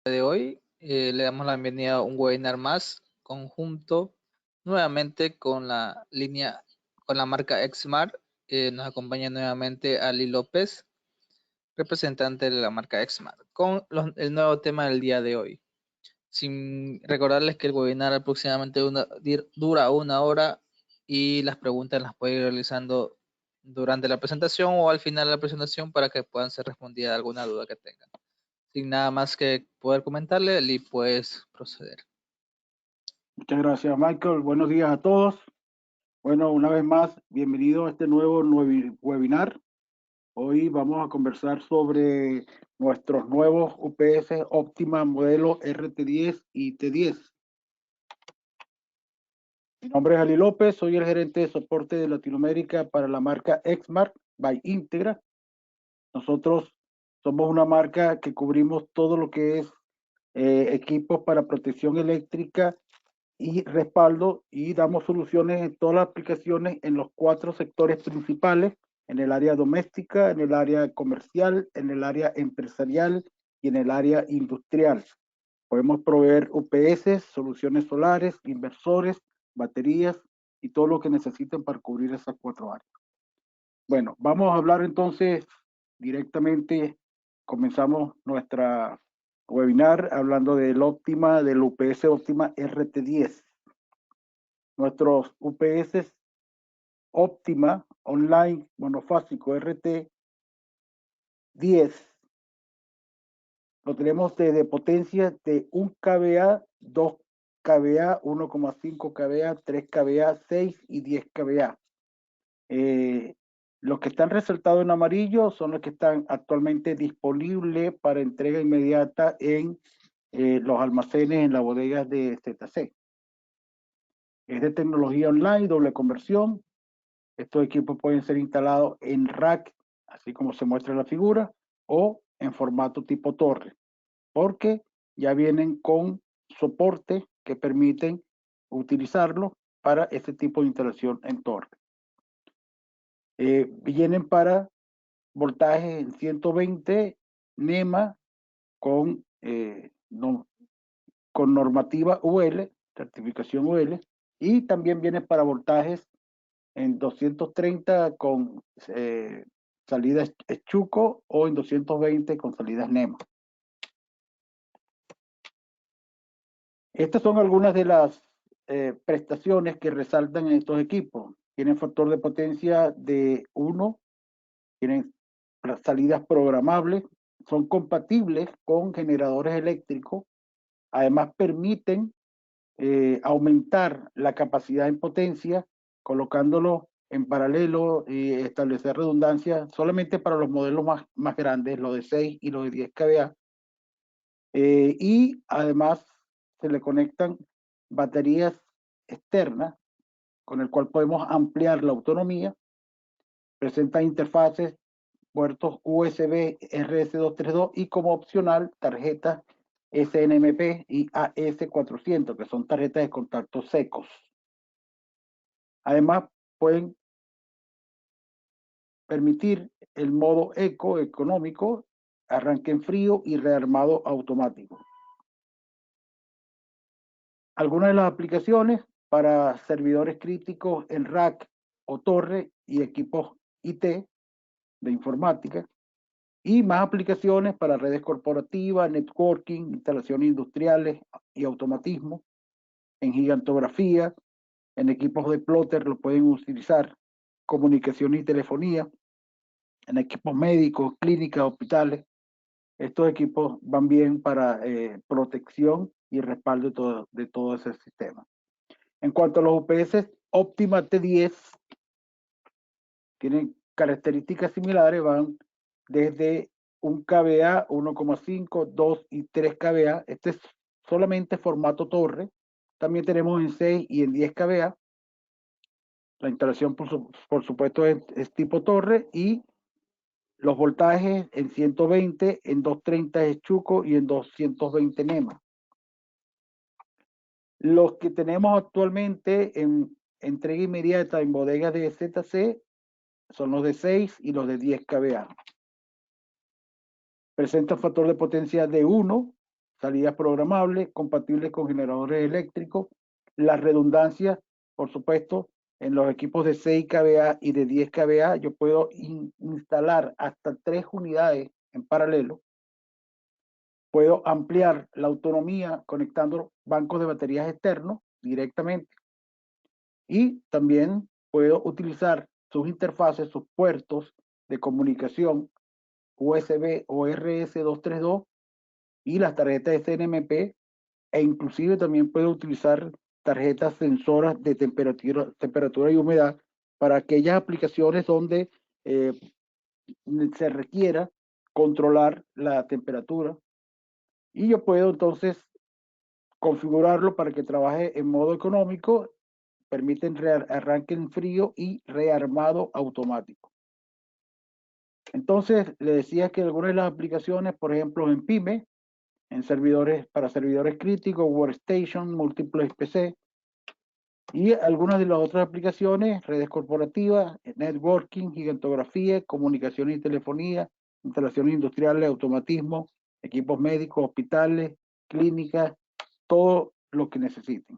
De hoy le damos la bienvenida a un webinar más conjunto nuevamente con la línea, con la marca Exmart. Nos acompaña nuevamente Ali López, representante de la marca Exmart, con el nuevo tema del día de hoy. Sin recordarles que el webinar aproximadamente dura 1 hora y las preguntas las pueden ir realizando durante la presentación o al final de la presentación para que puedan ser respondidas alguna duda que tengan. Sin nada más que poder comentarle, Lee, puedes proceder. Muchas gracias, Michael. Buenos días a todos. Bueno, una vez más, bienvenido a este nuevo webinar. Hoy vamos a conversar sobre nuestros nuevos UPS Optima modelo RT10 y T10. Mi nombre es Ali López, soy el gerente de soporte de Latinoamérica para la marca Exmart by Integra. Nosotros somos una marca que cubrimos todo lo que es equipos para protección eléctrica y respaldo, y damos soluciones en todas las aplicaciones en los 4 sectores principales: en el área doméstica, en el área comercial, en el área empresarial y en el área industrial. Podemos proveer UPS, soluciones solares, inversores, baterías y todo lo que necesiten para cubrir esas 4 áreas. Bueno, vamos a hablar entonces directamente. Comenzamos nuestra webinar hablando del UPS Optima RT10. Nuestros UPS Optima Online monofásico RT10 lo tenemos de potencia de 1 kVA, 2 kVA, 1,5 kVA, 3 kVA, 6 y 10 kVA. Los que están resaltados en amarillo son los que están actualmente disponibles para entrega inmediata en los almacenes, en las bodegas de ZC. Es de tecnología online, doble conversión. Estos equipos pueden ser instalados en rack, así como se muestra en la figura, o en formato tipo torre, porque ya vienen con soporte que permiten utilizarlo para este tipo de instalación en torre. Vienen para voltaje en 120 NEMA con normativa UL, certificación UL, y también viene para voltajes en 230 con salidas Echuco o en 220 con salidas NEMA. Estas son algunas de las prestaciones que resaltan en estos equipos. Tienen factor de potencia de 1, tienen salidas programables, son compatibles con generadores eléctricos, además permiten aumentar la capacidad en potencia colocándolo en paralelo y establecer redundancia solamente para los modelos más grandes, los de 6 y los de 10 kVA. Y además se le conectan baterías externas con el cual podemos ampliar la autonomía. Presenta interfaces, puertos USB RS232 y como opcional tarjetas SNMP y AS400, que son tarjetas de contacto secos. Además, pueden permitir el modo económico, arranque en frío y rearmado automático. Algunas de las aplicaciones para servidores críticos en rack o torre y equipos IT de informática, y más aplicaciones para redes corporativas, networking, instalaciones industriales y automatismo, en gigantografía, en equipos de plotter lo pueden utilizar, comunicación y telefonía, en equipos médicos, clínicas, hospitales. Estos equipos van bien para protección y respaldo de todo ese sistema. En cuanto a los UPS Optima T10, tienen características similares, van desde 1 kVA, 1,5, 2 y 3 kVA. Este es solamente formato torre. También tenemos en 6 y en 10 kVA. La instalación, por supuesto, es tipo torre, y los voltajes en 120, en 230 es Chuco y en 220 NEMA. Los que tenemos actualmente en entrega inmediata en bodegas de ZC son los de 6 y los de 10 kVA. Presenta factor de potencia de 1, salidas programables, compatibles con generadores eléctricos, la redundancia, por supuesto, en los equipos de 6 kVA y de 10 kVA, yo puedo instalar hasta 3 unidades en paralelo. Puedo ampliar la autonomía conectando bancos de baterías externos directamente. Y también puedo utilizar sus interfaces, sus puertos de comunicación USB o RS232 y las tarjetas SNMP, e inclusive también puedo utilizar tarjetas sensoras de temperatura y humedad para aquellas aplicaciones donde se requiera controlar la temperatura. Y yo puedo entonces configurarlo para que trabaje en modo económico, permiten arranque en frío y rearmado automático. Entonces, le decía que algunas de las aplicaciones, por ejemplo, en PyME, en servidores, para servidores críticos, Workstation, múltiples PC, y algunas de las otras aplicaciones, redes corporativas, networking, gigantografía, comunicación y telefonía, instalaciones industriales, automatismo, equipos médicos, hospitales, clínicas, todo lo que necesiten.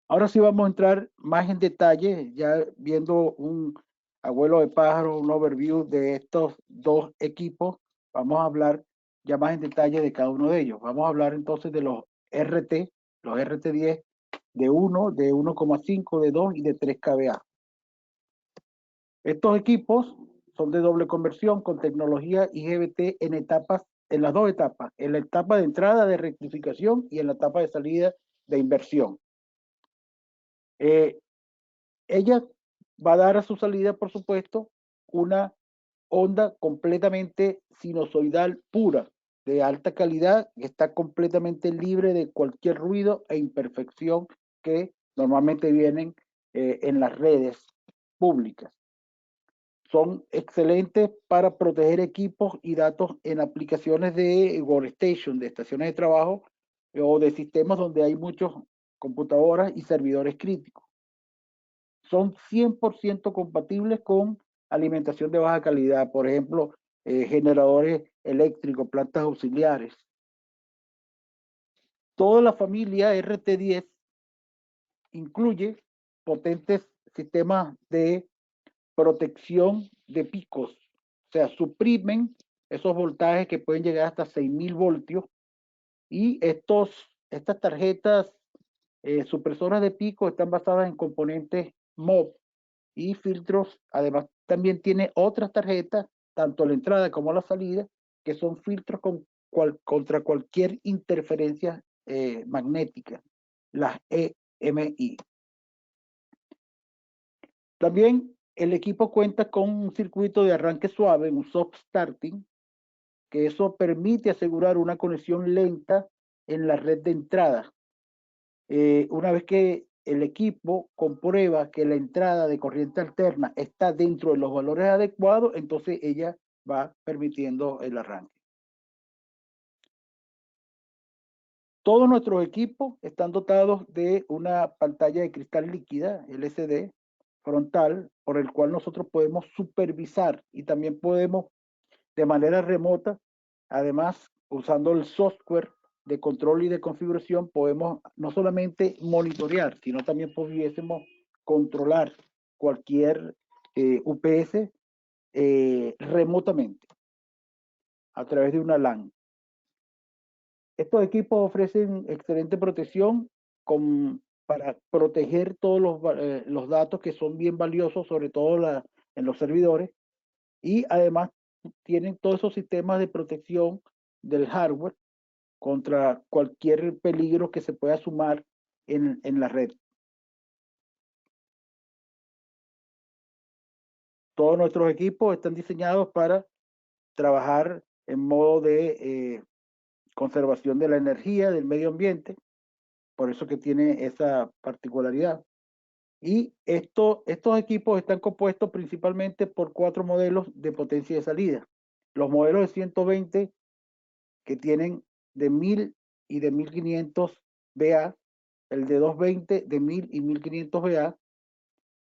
Ahora sí vamos a entrar más en detalle, ya viendo un abuelo de pájaro, un overview de estos dos equipos. Vamos a hablar ya más en detalle de cada uno de ellos. Vamos a hablar entonces de los RT10 de 1, de 1,5, de 2 y de 3 kVA. Estos equipos son de doble conversión con tecnología IGBT en las dos etapas, en la etapa de entrada de rectificación y en la etapa de salida de inversión. Ella va a dar a su salida, por supuesto, una onda completamente sinusoidal pura, de alta calidad, que está completamente libre de cualquier ruido e imperfección que normalmente vienen en las redes públicas. Son excelentes para proteger equipos y datos en aplicaciones de workstation, de estaciones de trabajo o de sistemas donde hay muchas computadoras y servidores críticos. Son 100% compatibles con alimentación de baja calidad, por ejemplo, generadores eléctricos, plantas auxiliares. Toda la familia RT10 incluye potentes sistemas de protección de picos, o sea, suprimen esos voltajes que pueden llegar hasta 6.000 voltios, y estas tarjetas supresoras de pico están basadas en componentes MOV y filtros. Además, también tiene otras tarjetas, tanto la entrada como la salida, que son filtros contra cualquier interferencia magnética, las EMI. También el equipo cuenta con un circuito de arranque suave, un soft starting, que eso permite asegurar una conexión lenta en la red de entrada. Una vez que el equipo comprueba que la entrada de corriente alterna está dentro de los valores adecuados, entonces ella va permitiendo el arranque. Todos nuestros equipos están dotados de una pantalla de cristal líquida, LCD, frontal, por el cual nosotros podemos supervisar y también podemos de manera remota, además usando el software de control y de configuración, podemos no solamente monitorear, sino también pudiésemos controlar cualquier UPS remotamente a través de una LAN. Estos equipos ofrecen excelente protección para proteger todos los datos que son bien valiosos, sobre todo en los servidores, y además tienen todos esos sistemas de protección del hardware contra cualquier peligro que se pueda sumar en la red. Todos nuestros equipos están diseñados para trabajar en modo de conservación de la energía, del medio ambiente, por eso que tiene esa particularidad. Y estos equipos están compuestos principalmente por 4 modelos de potencia de salida. Los modelos de 120 que tienen de 1000 y de 1500 VA, el de 220 de 1000 y 1500 VA.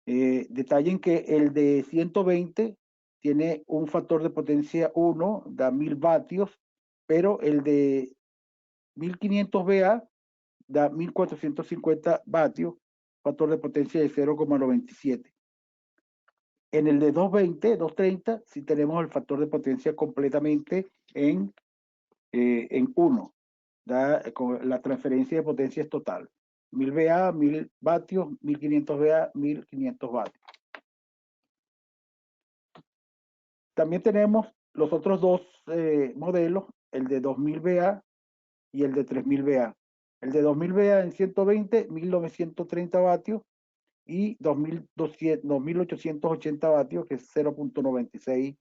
Detallen que el de 120 tiene un factor de potencia 1, da 1000 vatios, pero el de 1500 VA da 1450 vatios, factor de potencia de 0,97. En el de 220, 230, sí tenemos el factor de potencia completamente en 1. Con la transferencia de potencia es total. 1000 VA, 1000 vatios, 1500 VA, 1500 vatios. También tenemos los otros dos modelos, el de 2000 VA y el de 3000 VA. El de 2000 VA en 120, 1930 vatios y 2880 vatios, que es 0,96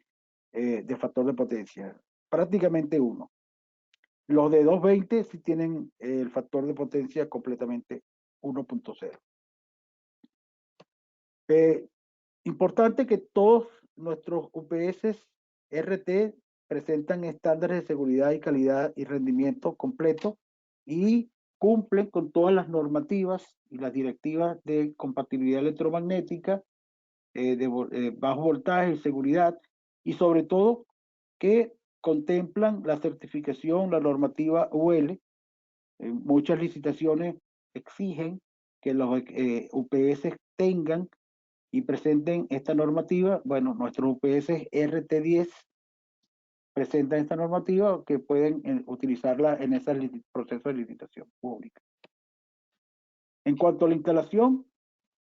de factor de potencia, prácticamente 1. Los de 220 sí tienen el factor de potencia completamente 1,0. Importante que todos nuestros UPS RT presentan estándares de seguridad y calidad y rendimiento completo y cumplen con todas las normativas y las directivas de compatibilidad electromagnética, de bajo voltaje y seguridad, y sobre todo que contemplan la certificación, la normativa UL. Muchas licitaciones exigen que los UPS tengan y presenten esta normativa. Bueno, nuestros UPS RT10 presentan esta normativa que pueden utilizarla en ese proceso de licitación pública. En cuanto a la instalación,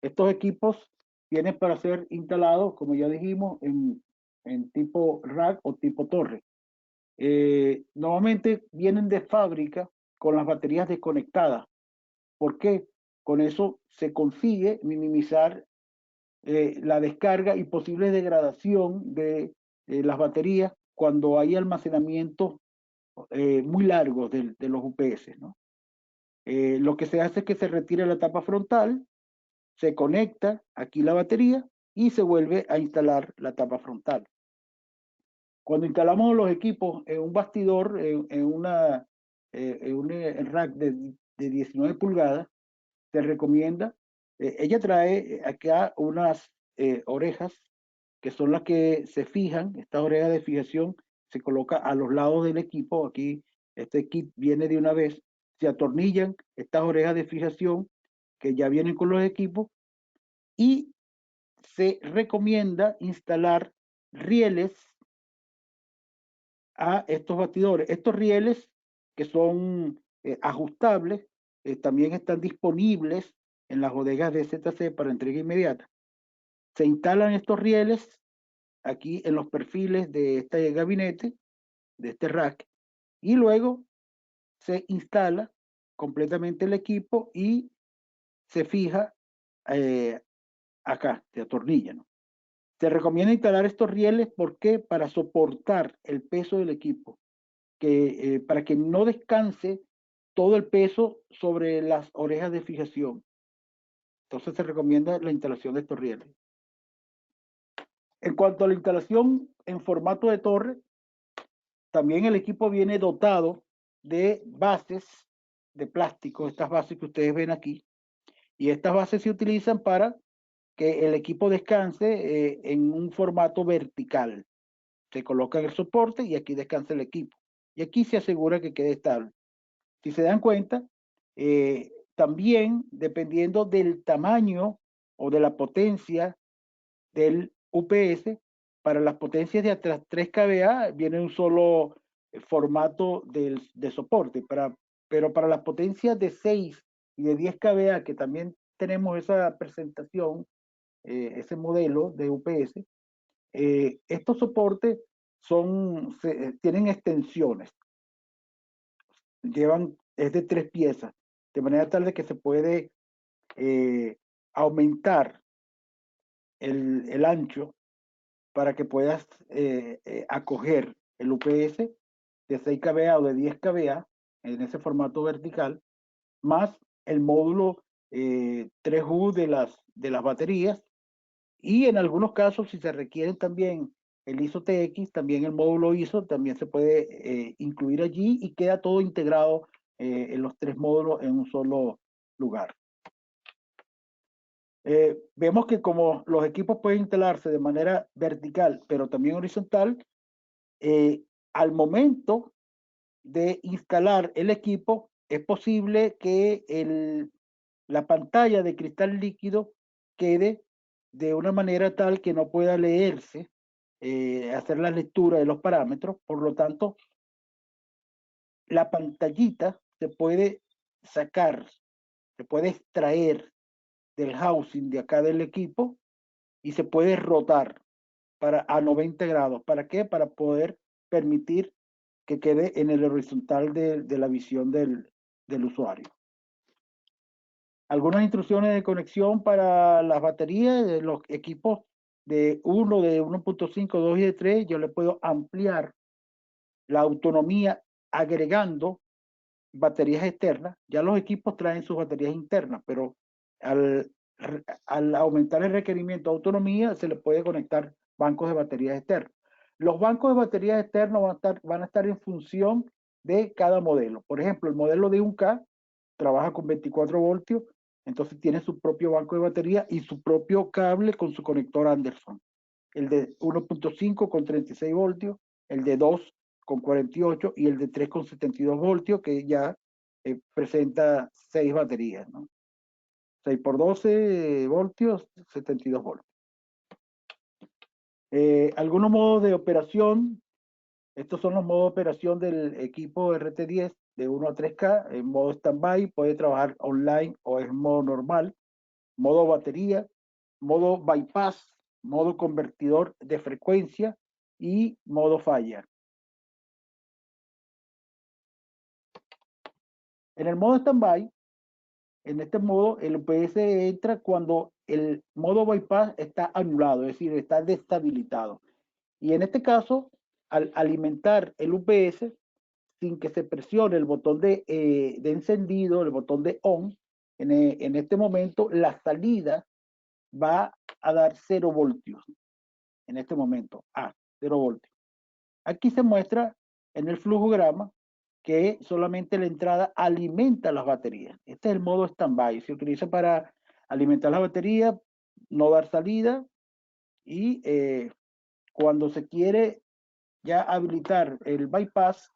estos equipos vienen para ser instalados, como ya dijimos, en tipo rack o tipo torre. Normalmente vienen de fábrica con las baterías desconectadas. ¿Por qué? Con eso se consigue minimizar la descarga y posible degradación de las baterías cuando hay almacenamiento muy largos de los UPS, ¿no? Lo que se hace es que se retira la tapa frontal, se conecta aquí la batería y se vuelve a instalar la tapa frontal. Cuando instalamos los equipos en un bastidor, en un rack de 19 pulgadas, se recomienda, ella trae acá unas orejas que son las que se fijan. Estas orejas de fijación se coloca a los lados del equipo. Aquí este kit viene de una vez, se atornillan estas orejas de fijación que ya vienen con los equipos y se recomienda instalar rieles a estos bastidores. Estos rieles que son ajustables también están disponibles en las bodegas de ZC para entrega inmediata. Se instalan estos rieles aquí en los perfiles de este gabinete, de este rack, y luego se instala completamente el equipo y se fija acá, se atornilla, ¿no? Se recomienda instalar estos rieles, ¿por qué? Para soportar el peso del equipo, para que no descanse todo el peso sobre las orejas de fijación. Entonces se recomienda la instalación de estos rieles. En cuanto a la instalación en formato de torre, también el equipo viene dotado de bases de plástico, estas bases que ustedes ven aquí, y estas bases se utilizan para que el equipo descanse en un formato vertical. Se coloca en el soporte y aquí descansa el equipo. Y aquí se asegura que quede estable. Si se dan cuenta, también dependiendo del tamaño o de la potencia del UPS, para las potencias de hasta 3 kVA viene un solo formato de soporte, pero para las potencias de 6 y de 10 kVA, que también tenemos esa presentación, ese modelo de UPS, estos soportes tienen extensiones, es de 3 piezas, de manera tal de que se puede aumentar el ancho para que puedas acoger el UPS de 6 kVA o de 10 kVA en ese formato vertical, más el módulo 3U de las baterías, y en algunos casos, si se requieren también el ISO TX, también el módulo ISO también se puede incluir allí y queda todo integrado en los 3 módulos en un solo lugar. Vemos que como los equipos pueden instalarse de manera vertical, pero también horizontal, al momento de instalar el equipo, es posible que la pantalla de cristal líquido quede de una manera tal que no pueda leerse, hacer la lectura de los parámetros. Por lo tanto, la pantallita se puede sacar, se puede extraer del housing de acá del equipo y se puede rotar a 90 grados. ¿Para qué? Para poder permitir que quede en el horizontal de la visión del usuario. Algunas instrucciones de conexión para las baterías de los equipos de 1.5, 2 y de 3. Yo le puedo ampliar la autonomía agregando baterías externas. Ya los equipos traen sus baterías internas, pero al aumentar el requerimiento de autonomía, se le puede conectar bancos de baterías externas. Los bancos de baterías externas van a estar en función de cada modelo. Por ejemplo, el modelo de 1K trabaja con 24 voltios, entonces tiene su propio banco de batería y su propio cable con su conector Anderson. El de 1.5 con 36 voltios, el de 2 con 48 y el de 3 con 72 voltios, que ya presenta 6 baterías, ¿no? 6 por 12 voltios, 72 voltios. Algunos modos de operación. Estos son los modos de operación del equipo RT10 de 1 a 3K. En modo standby, puede trabajar online o en modo normal. Modo batería, modo bypass, modo convertidor de frecuencia y modo falla. En el modo standby, en este modo, el UPS entra cuando el modo bypass está anulado, es decir, está deshabilitado. Y en este caso, al alimentar el UPS, sin que se presione el botón de encendido, el botón de on, en este momento la salida va a dar 0 voltios. En este momento, 0 voltios. Aquí se muestra en el flujograma que solamente la entrada alimenta las baterías. Este es el modo standby. Se utiliza para alimentar la batería, no dar salida, y cuando se quiere ya habilitar el bypass,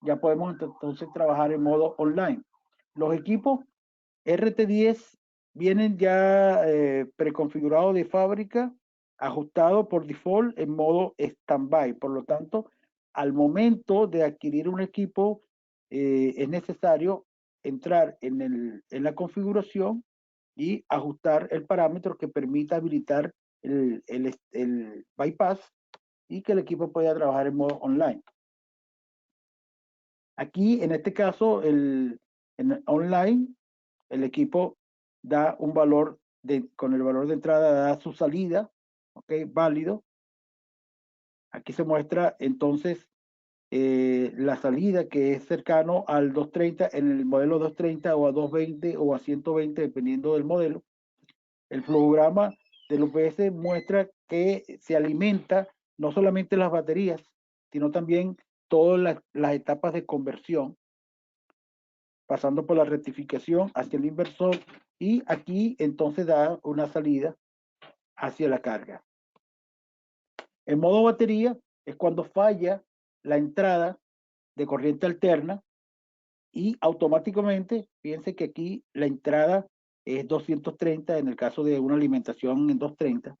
ya podemos entonces trabajar en modo online. Los equipos RT10 vienen ya preconfigurados de fábrica, ajustados por default en modo standby. Por lo tanto, al momento de adquirir un equipo, es necesario entrar en la configuración y ajustar el parámetro que permita habilitar el bypass y que el equipo pueda trabajar en modo online. Aquí, en este caso, en online, el equipo da un valor, con el valor de entrada da su salida, ok, válido. Aquí se muestra entonces la salida que es cercano al 230 en el modelo 230 o a 220 o a 120 dependiendo del modelo. El flujograma del UPS muestra que se alimenta no solamente las baterías, sino también todas las etapas de conversión, pasando por la rectificación hacia el inversor, y aquí entonces da una salida hacia la carga. En modo batería es cuando falla la entrada de corriente alterna y automáticamente, fíjense que aquí la entrada es 230 en el caso de una alimentación en 230,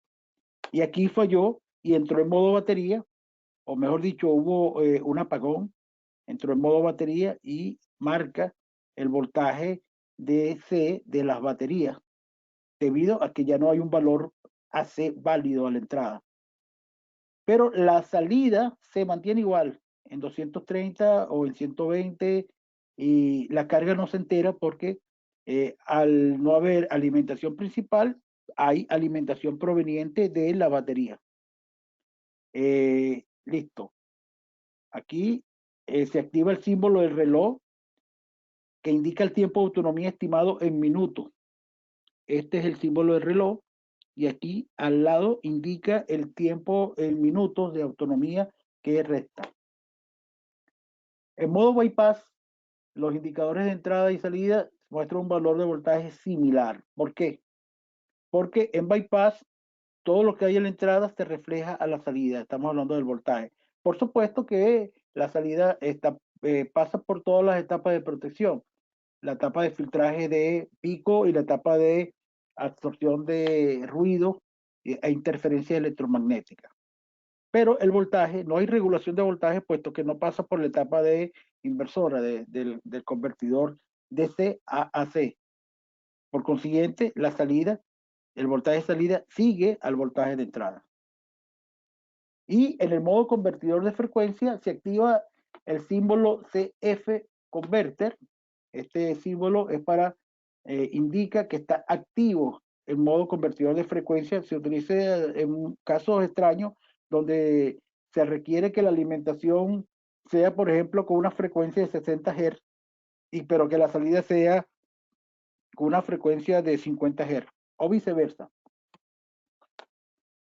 y aquí falló y entró en modo batería, o mejor dicho, hubo un apagón, entró en modo batería y marca el voltaje DC de las baterías, debido a que ya no hay un valor AC válido a la entrada. Pero la salida se mantiene igual, en 230 o en 120, y la carga no se entera porque al no haber alimentación principal, hay alimentación proveniente de la batería. Listo. Aquí se activa el símbolo del reloj que indica el tiempo de autonomía estimado en minutos. Este es el símbolo del reloj y aquí al lado indica el tiempo en minutos de autonomía que resta. En modo bypass, los indicadores de entrada y salida muestran un valor de voltaje similar. ¿Por qué? Porque en bypass todo lo que hay en la entrada se refleja a la salida. Estamos hablando del voltaje. Por supuesto que la salida está pasa por todas las etapas de protección. La etapa de filtraje de pico y la etapa de absorción de ruido e interferencia electromagnética. Pero el voltaje, no hay regulación de voltaje, puesto que no pasa por la etapa de inversora del convertidor DC a AC. Por consiguiente, la salida, el voltaje de salida sigue al voltaje de entrada. Y en el modo convertidor de frecuencia se activa el símbolo CF Converter. Este símbolo es para, indica que está activo el modo convertidor de frecuencia. Se utiliza en casos extraños donde se requiere que la alimentación sea, por ejemplo, con una frecuencia de 60 Hz, pero que la salida sea con una frecuencia de 50 Hz o viceversa.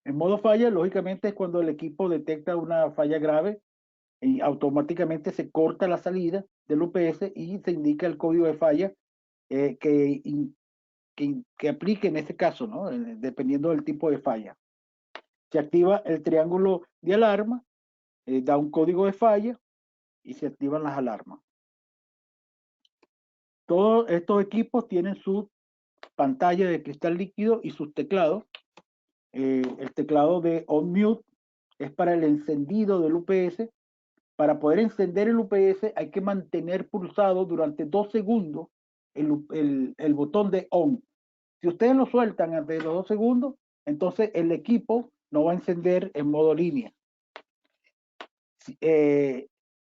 En modo falla, lógicamente, es cuando el equipo detecta una falla grave y automáticamente se corta la salida del UPS y se indica el código de falla que aplique en ese caso, ¿no? Dependiendo del tipo de falla. Se activa el triángulo de alarma, da un código de falla y se activan las alarmas. Todos estos equipos tienen su pantalla de cristal líquido y sus teclados. El teclado de on mute es para el encendido del UPS. Para poder encender el UPS hay que mantener pulsado durante 2 segundos el botón de on. Si ustedes lo sueltan antes de los 2 segundos, entonces el equipo no va a encender en modo línea.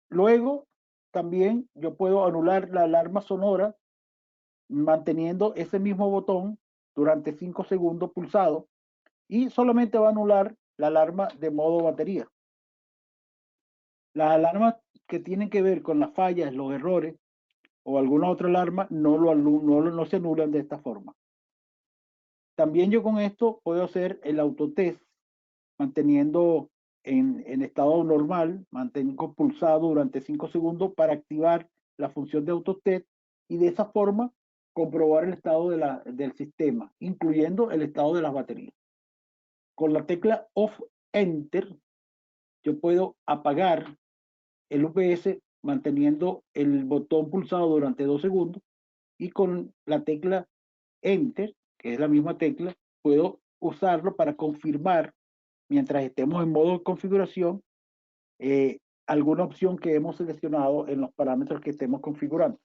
Luego, también yo puedo anular la alarma sonora manteniendo ese mismo botón durante 5 segundos pulsado y solamente va a anular la alarma de modo batería. Las alarmas que tienen que ver con las fallas, los errores o alguna otra alarma no se anulan de esta forma. También yo con esto puedo hacer el autotest manteniendo en estado normal, mantengo pulsado durante 5 segundos para activar la función de autotest y de esa forma comprobar el estado del sistema, incluyendo el estado de las baterías. Con la tecla Off Enter, yo puedo apagar el UPS manteniendo el botón pulsado durante 2 segundos y con la tecla Enter, que es la misma tecla, puedo usarlo para confirmar mientras estemos en modo de configuración alguna opción que hemos seleccionado en los parámetros que estemos configurando.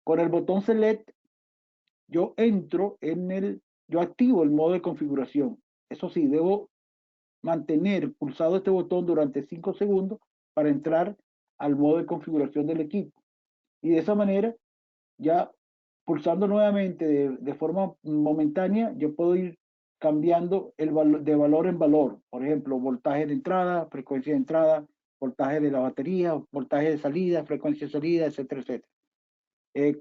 Con el botón Select, yo activo el modo de configuración. Eso sí, debo mantener pulsado este botón durante 5 segundos para entrar al modo de configuración del equipo. Y de esa manera, ya pulsando nuevamente de forma momentánea, yo puedo ir cambiando de valor en valor. Por ejemplo, voltaje de entrada, frecuencia de entrada, voltaje de la batería, voltaje de salida, frecuencia de salida, etcétera, etcétera.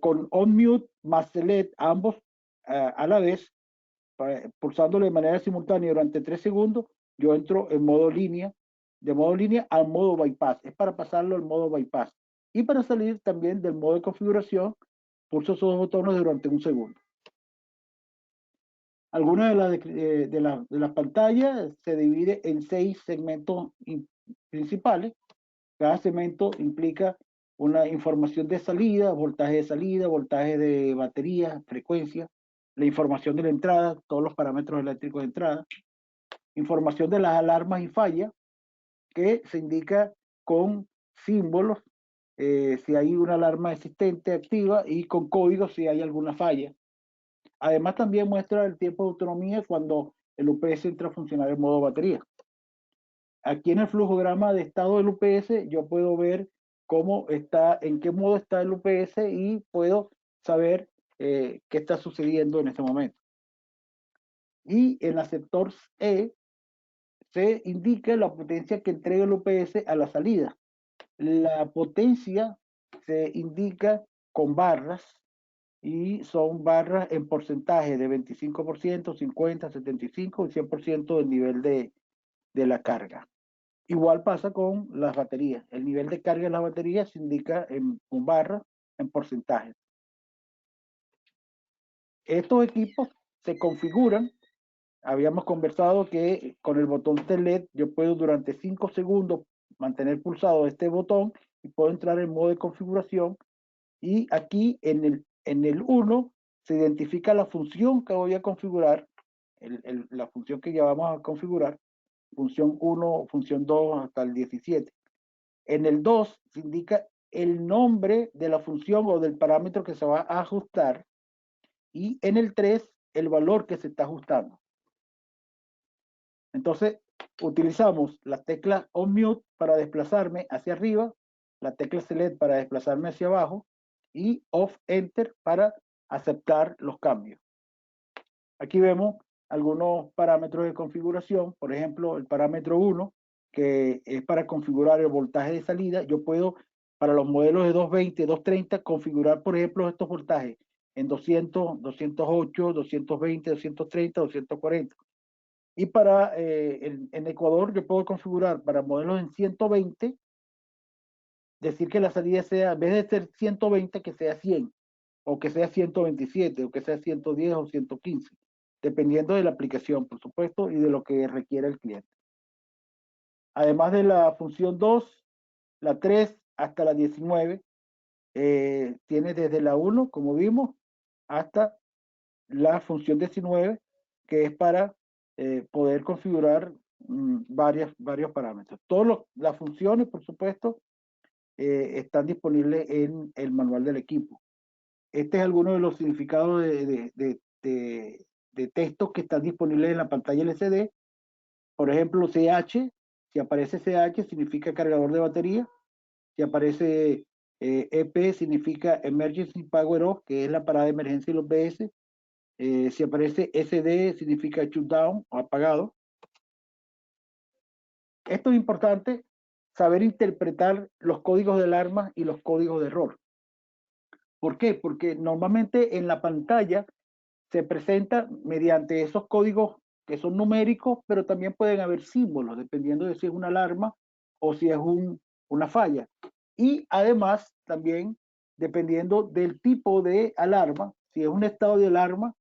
Con on mute más select, ambos a la vez, pulsándolo de manera simultánea durante 3 segundos, yo entro en modo línea, de modo línea al modo bypass. Es para pasarlo al modo bypass. Y para salir también del modo de configuración, pulso esos dos botones durante 1 segundo. Algunas de las pantallas se divide en 6 segmentos principales. Cada segmento implica una información de salida, voltaje de batería, frecuencia, la información de la entrada, todos los parámetros eléctricos de entrada, información de las alarmas y fallas, que se indica con símbolos si hay una alarma existente activa y con códigos si hay alguna falla. Además, también muestra el tiempo de autonomía cuando el UPS entra a funcionar en modo batería. Aquí en el flujograma de estado del UPS, yo puedo ver cómo está, en qué modo está el UPS y puedo saber qué está sucediendo en este momento. Y en la sector E se indica la potencia que entrega el UPS a la salida. La potencia se indica con barras y son barras en porcentaje de 25%, 50%, 75% y 100% del nivel de la carga. Igual pasa con las baterías. El nivel de carga de las baterías se indica con barras en porcentaje. Estos equipos se configuran. Habíamos conversado que con el botón Select yo puedo durante 5 segundos mantener pulsado este botón y puedo entrar en modo de configuración y aquí en el 1 se identifica la función que voy a configurar, la función que ya vamos a configurar, función 1, función 2 hasta el 17. En el 2 se indica el nombre de la función o del parámetro que se va a ajustar y en el 3 el valor que se está ajustando. Entonces utilizamos la tecla on mute para desplazarme hacia arriba, la tecla select para desplazarme hacia abajo y off enter para aceptar los cambios. Aquí vemos algunos parámetros de configuración, por ejemplo, el parámetro 1, que es para configurar el voltaje de salida. Yo puedo, para los modelos de 220, 230, configurar, por ejemplo, estos voltajes en 200, 208, 220, 230, 240. Y para en Ecuador yo puedo configurar para modelos en 120, decir que la salida sea, en vez de ser 120, que sea 100, o que sea 127, o que sea 110 o 115, dependiendo de la aplicación, por supuesto, y de lo que requiera el cliente. Además de la función 2, la 3 hasta la 19, tiene desde la 1, como vimos, hasta la función 19, que es para poder configurar varios parámetros. Todas las funciones, por supuesto, están disponibles en el manual del equipo. Este es alguno de los significados de textos que están disponibles en la pantalla LCD. Por ejemplo, CH, si aparece CH significa cargador de batería. Si aparece EP significa Emergency Power Off, que es la parada de emergencia de los BS. Si aparece SD significa shutdown o apagado. Esto es importante, saber interpretar los códigos de alarma y los códigos de error. ¿Por qué? Porque normalmente en la pantalla se presenta mediante esos códigos que son numéricos, pero también pueden haber símbolos, dependiendo de si es una alarma o si es una falla. Y además, también, dependiendo del tipo de alarma, si es un estado de alarma,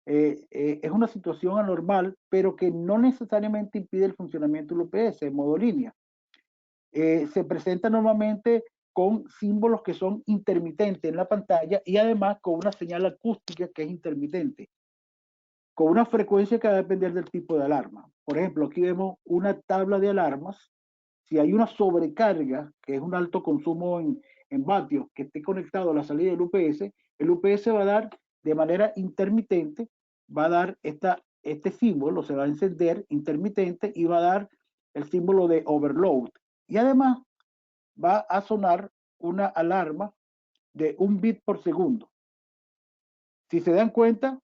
es una situación anormal, pero que no necesariamente impide el funcionamiento del UPS en modo línea. Se presenta normalmente con símbolos que son intermitentes en la pantalla y además con una señal acústica que es intermitente, con una frecuencia que va a depender del tipo de alarma. Por ejemplo, aquí vemos una tabla de alarmas. Si hay una sobrecarga, que es un alto consumo en vatios, que esté conectado a la salida del UPS, el UPS va a dar de manera intermitente, va a dar este símbolo, se va a encender intermitente y va a dar el símbolo de overload. Y además va a sonar una alarma de 1 bit por segundo. Si se dan cuenta,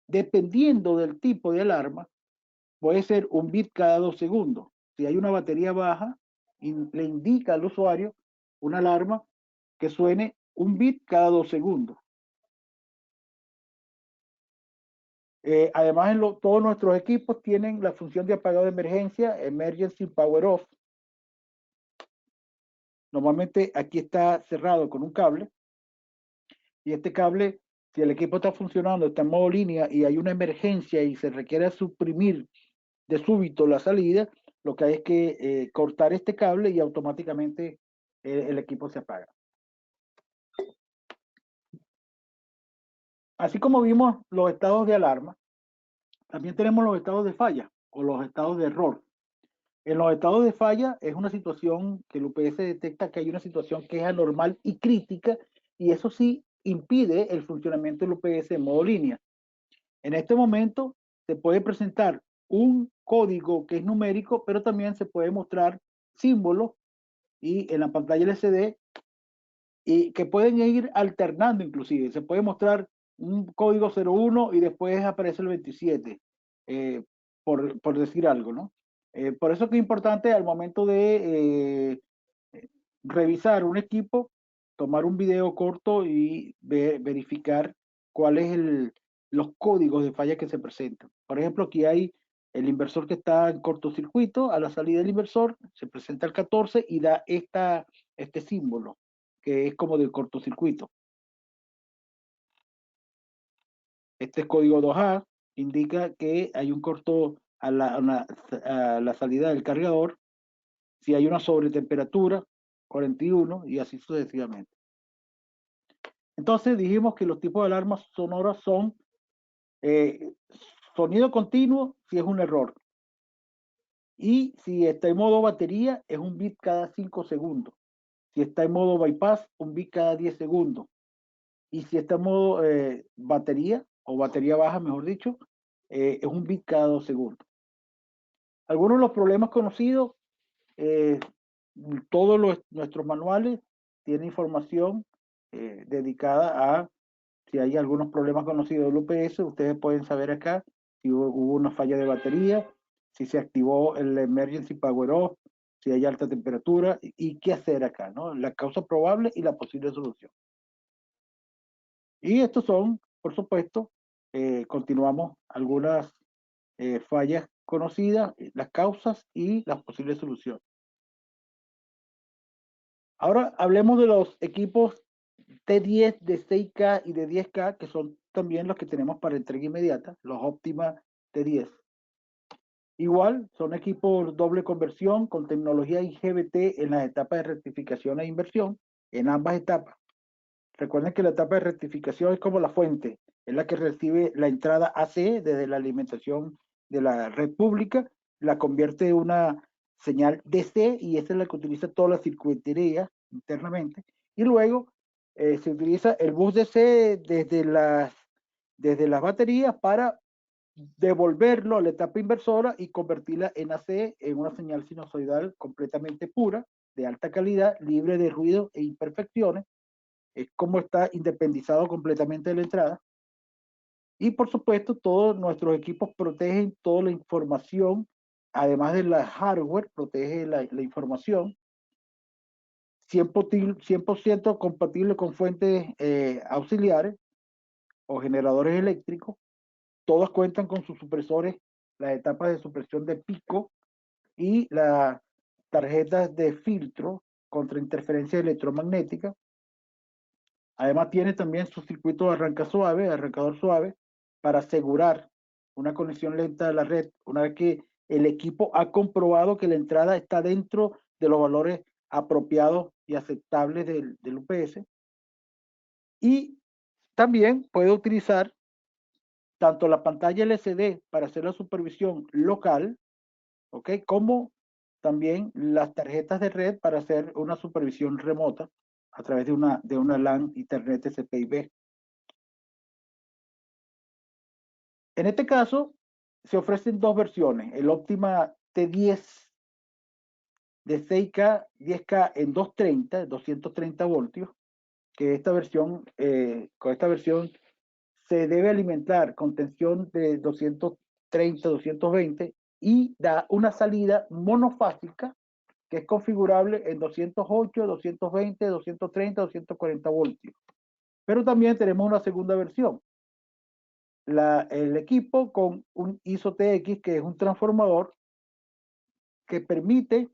dependiendo del tipo de alarma, puede ser 1 bit cada 2 segundos. Si hay una batería baja, le indica al usuario una alarma que suene 1 bit cada 2 segundos. Además, todos nuestros equipos tienen la función de apagado de emergencia, Emergency Power Off. Normalmente aquí está cerrado con un cable. Y este cable, si el equipo está funcionando, está en modo línea y hay una emergencia y se requiere suprimir de súbito la salida, lo que hay es que cortar este cable y automáticamente el equipo se apaga. Así como vimos los estados de alarma, también tenemos los estados de falla o los estados de error. En los estados de falla es una situación que el UPS detecta que hay una situación que es anormal y crítica y eso sí impide el funcionamiento del UPS en modo línea. En este momento se puede presentar un código que es numérico, pero también se puede mostrar símbolos y en la pantalla LCD y que pueden ir alternando inclusive. Se puede mostrar un código 01 y después aparece el 27, por decir algo, ¿no? Por eso que es importante al momento de revisar un equipo, tomar un video corto y verificar cuáles los códigos de falla que se presentan. Por ejemplo, aquí hay el inversor que está en cortocircuito, a la salida del inversor se presenta el 14 y da este símbolo, que es como del cortocircuito. Este código 2A indica que hay un corto a la salida del cargador si hay una sobretemperatura, 41 y así sucesivamente. Entonces dijimos que los tipos de alarmas sonoras son sonido continuo si es un error. Y si está en modo batería, es un bit cada 5 segundos. Si está en modo bypass, un bit cada 10 segundos. Y si está en modo batería, o batería baja, mejor dicho, es un bit cada 2 segundos. Algunos de los problemas conocidos, todos nuestros manuales tienen información dedicada a si hay algunos problemas conocidos del UPS. Ustedes pueden saber acá si hubo una falla de batería, si se activó el emergency power off, si hay alta temperatura y qué hacer acá, ¿no? La causa probable y la posible solución. Y estos son, por supuesto, continuamos algunas fallas conocidas, las causas y las posibles soluciones. Ahora hablemos de los equipos T10 de 6K y de 10K, que son también los que tenemos para entrega inmediata, los Optima T10. Igual, son equipos doble conversión con tecnología IGBT en las etapas de rectificación e inversión, en ambas etapas. Recuerden que la etapa de rectificación es como la fuente, es la que recibe la entrada AC desde la alimentación de la red pública, la convierte en una señal DC y esa es la que utiliza toda la circuitería internamente. Y luego se utiliza el bus DC desde las baterías para devolverlo a la etapa inversora y convertirla en AC en una señal sinusoidal completamente pura, de alta calidad, libre de ruido e imperfecciones. Es como está independizado completamente de la entrada. Y por supuesto, todos nuestros equipos protegen toda la información, además de la hardware, protege la información. 100% compatible con fuentes auxiliares o generadores eléctricos. Todos cuentan con sus supresores, las etapas de supresión de pico y las tarjetas de filtro contra interferencia electromagnética. Además tiene también su circuito de arrancador suave, para asegurar una conexión lenta de la red una vez que el equipo ha comprobado que la entrada está dentro de los valores apropiados y aceptables del UPS. Y también puede utilizar tanto la pantalla LCD para hacer la supervisión local, ¿ok? Como también las tarjetas de red para hacer una supervisión remota a través de una LAN Internet TCP/IP. En este caso, se ofrecen dos versiones, el Optima T10 de 6K, 10K en 230 voltios, que con esta versión se debe alimentar con tensión de 230, 220 y da una salida monofásica que es configurable en 208, 220, 230, 240 voltios. Pero también tenemos una segunda versión. El equipo con un ISO-TX, que es un transformador que permite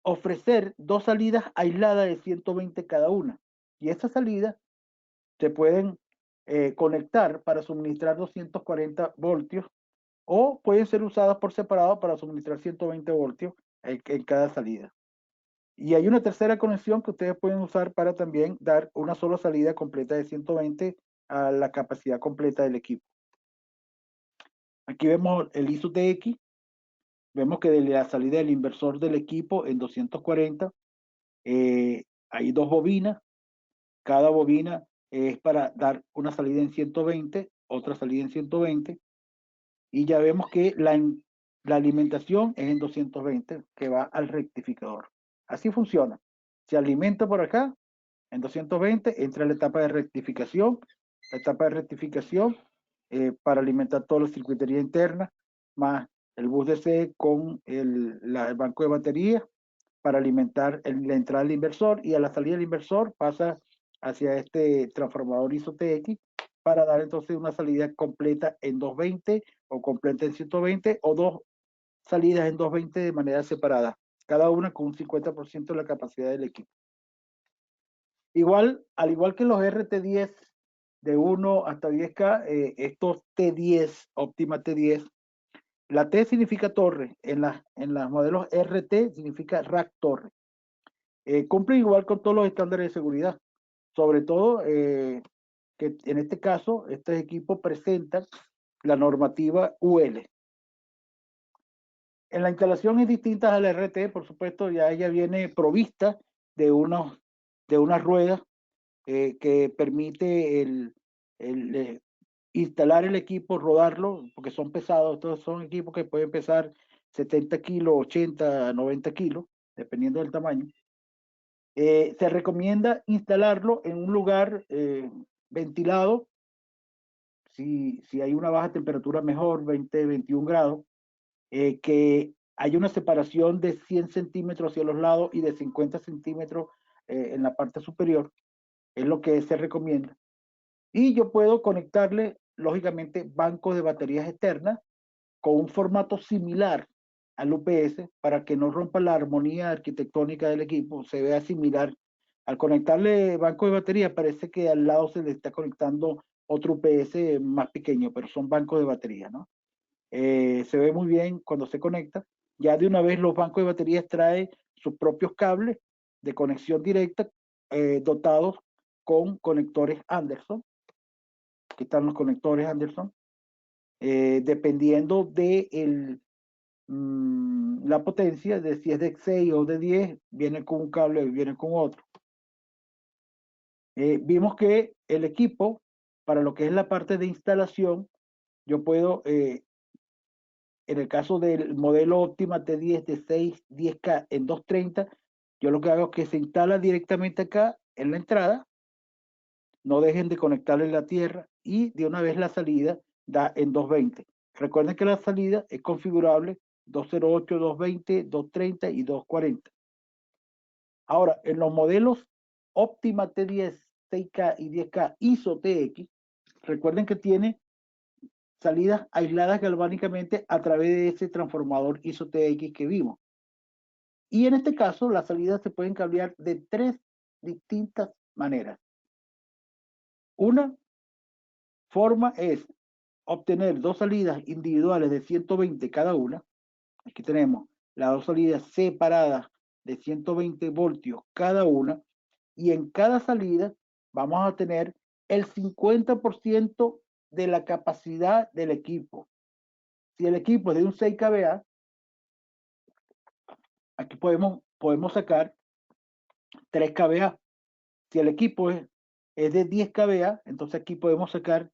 ofrecer dos salidas aisladas de 120 cada una. Y estas salidas se pueden conectar para suministrar 240 voltios o pueden ser usadas por separado para suministrar 120 voltios en cada salida. Y hay una tercera conexión que ustedes pueden usar para también dar una sola salida completa de 120 a la capacidad completa del equipo. Aquí vemos el ISO-TX, vemos que de la salida del inversor del equipo en 240 hay dos bobinas, cada bobina es para dar una salida en 120, otra salida en 120, y ya vemos que la alimentación es en 220, que va al rectificador. Así funciona. Se alimenta por acá, en 220, entra la etapa de rectificación, para alimentar toda la circuitería interna, más el bus DC con el banco de batería para alimentar la entrada del inversor, y a la salida del inversor pasa hacia este transformador ISO-TX para dar entonces una salida completa en 220 o completa en 120 o dos salidas en 220 de manera separada, cada una con un 50% de la capacidad del equipo. Al igual que los RT10 de 1 hasta 10K, estos T10, Optima T10, La T significa torre, en las modelos RT significa rack torre. Cumple igual con todos los estándares de seguridad, sobre todo que en este caso, estos equipos presentan la normativa UL. En la instalación es distinta a la RT, por supuesto, ya ella viene provista de unas ruedas que permite instalar el equipo, rodarlo, porque son pesados. Estos son equipos que pueden pesar 70 kilos, 80, 90 kilos, dependiendo del tamaño. Se recomienda instalarlo en un lugar ventilado. Si hay una baja temperatura, mejor, 20, 21 grados, que haya una separación de 100 centímetros hacia los lados y de 50 centímetros en la parte superior, es lo que se recomienda. Y yo puedo conectarle, lógicamente, bancos de baterías externas con un formato similar al UPS para que no rompa la armonía arquitectónica del equipo, se vea similar. Al conectarle banco de batería, parece que al lado se le está conectando otro UPS más pequeño, pero son bancos de batería, ¿no? Se ve muy bien cuando se conecta. Ya de una vez los bancos de baterías traen sus propios cables de conexión directa dotados con conectores Anderson. Aquí están los conectores Anderson. Dependiendo de la potencia, de si es de 6 o de 10, viene con un cable y viene con otro. Vimos que el equipo, para lo que es la parte de instalación, yo puedo, en el caso del modelo Optima T10 de 610K en 230, yo lo que hago es que se instala directamente acá en la entrada, no dejen de conectarle la tierra y de una vez la salida da en 220. Recuerden que la salida es configurable 208, 220, 230 y 240. Ahora, en los modelos Optima T10, 6K y 10K ISO TX, recuerden que tiene salidas aisladas galvánicamente a través de ese transformador ISO TX que vimos. Y en este caso, las salidas se pueden cambiar de 3 distintas maneras. Una forma es obtener 2 salidas individuales de 120 cada una. Aquí tenemos las 2 salidas separadas de 120 voltios cada una. Y en cada salida vamos a tener el 50% de la capacidad del equipo. Si el equipo es de un 6 kVA, aquí podemos sacar 3 kVA. Si el equipo es de 10 kVA, entonces aquí podemos sacar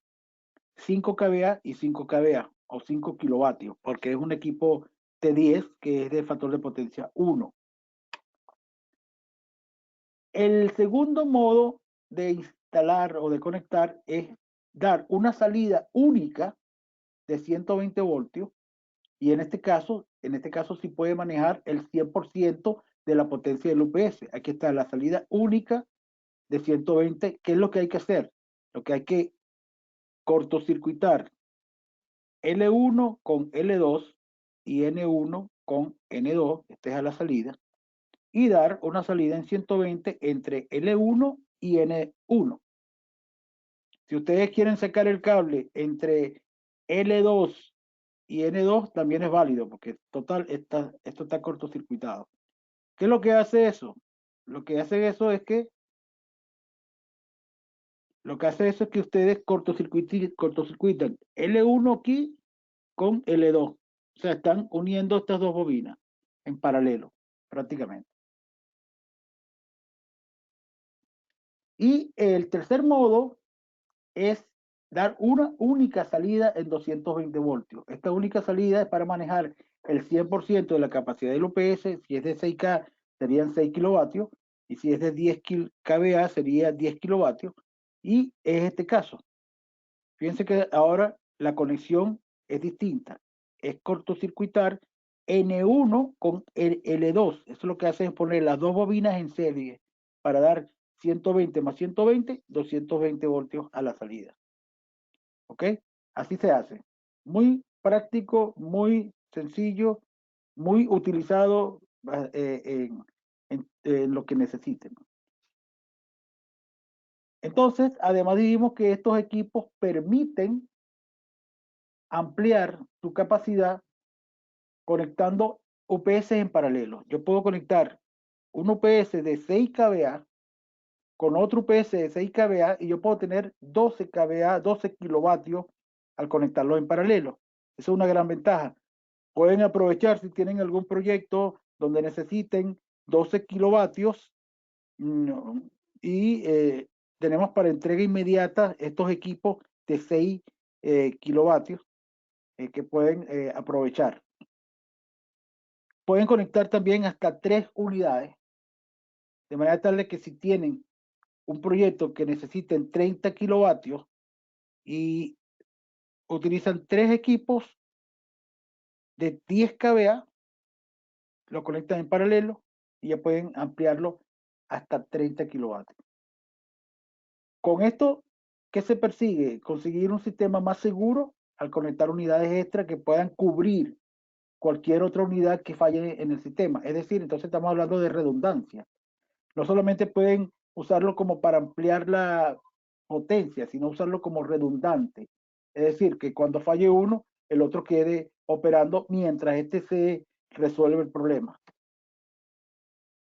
5 kVA y 5 kVA o 5 kilovatios, porque es un equipo T10 que es de factor de potencia 1. El segundo modo de instalar o de conectar es dar una salida única de 120 voltios y en este caso sí puede manejar el 100% de la potencia del UPS. Aquí está la salida única de 120. ¿Qué es lo que hay que hacer? Lo que hay que cortocircuitar L1 con L2 y N1 con N2, esta es a la salida, y dar una salida en 120 entre L1 y N1. Si ustedes quieren sacar el cable entre L2 y N2, también es válido, porque total, esto está cortocircuitado. ¿Qué es lo que hace eso? Lo que hace eso es que ustedes cortocircuitan L1 aquí con L2. O sea, están uniendo estas dos bobinas en paralelo, prácticamente. Y el tercer modo es dar una única salida en 220 voltios. Esta única salida es para manejar el 100% de la capacidad del UPS. Si es de 6K, serían 6 kilovatios. Y si es de 10 kVA, sería 10 kilovatios. Y es este caso. Fíjense que ahora la conexión es distinta. Es cortocircuitar N1 con el L2. Eso es lo que hace es poner las dos bobinas en serie para dar 120 más 120, 220 voltios a la salida. ¿Ok? Así se hace. Muy práctico, muy sencillo, muy utilizado en lo que necesiten. Entonces, además dijimos que estos equipos permiten ampliar su capacidad conectando UPS en paralelo. Yo puedo conectar un UPS de 6 kVA con otro UPS de 6 kVA y yo puedo tener 12 kVA, 12 kilovatios al conectarlo en paralelo. Esa es una gran ventaja. Pueden aprovechar si tienen algún proyecto donde necesiten 12 kilovatios y tenemos para entrega inmediata estos equipos de 6 kilovatios que pueden aprovechar. Pueden conectar también hasta 3 unidades, de manera tal que si tienen un proyecto que necesiten 30 kilovatios y utilizan 3 equipos de 10 kVA, lo conectan en paralelo y ya pueden ampliarlo hasta 30 kilovatios. Con esto, ¿qué se persigue? Conseguir un sistema más seguro al conectar unidades extra que puedan cubrir cualquier otra unidad que falle en el sistema. Es decir, entonces estamos hablando de redundancia. No solamente pueden usarlo como para ampliar la potencia, sino usarlo como redundante. Es decir, que cuando falle uno, el otro quede operando mientras este se resuelve el problema.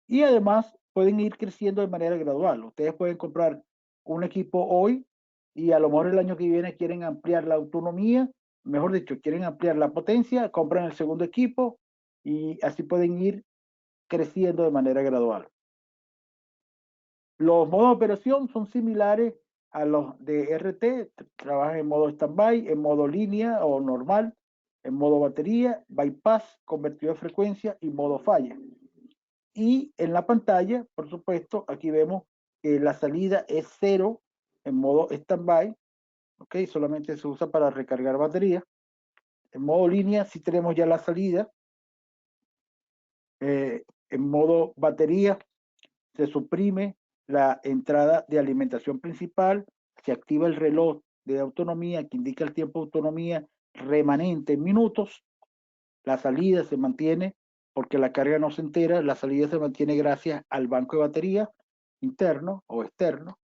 Y además pueden ir creciendo de manera gradual. Ustedes pueden comprar un equipo hoy y a lo mejor el año que viene quieren ampliar la autonomía, mejor dicho, quieren ampliar la potencia, compran el segundo equipo y así pueden ir creciendo de manera gradual. Los modos de operación son similares a los de RT, trabajan en modo standby, en modo línea o normal, en modo batería, bypass, convertido de frecuencia y modo falla. Y en la pantalla, por supuesto, aquí vemos que la salida es 0 en modo standby, ¿ok? Solamente se usa para recargar batería. En modo línea sí tenemos ya la salida. En modo batería se suprime la entrada de alimentación principal, se activa el reloj de autonomía que indica el tiempo de autonomía remanente en minutos, la salida se mantiene porque la carga no se entera, la salida se mantiene gracias al banco de batería interno o externo.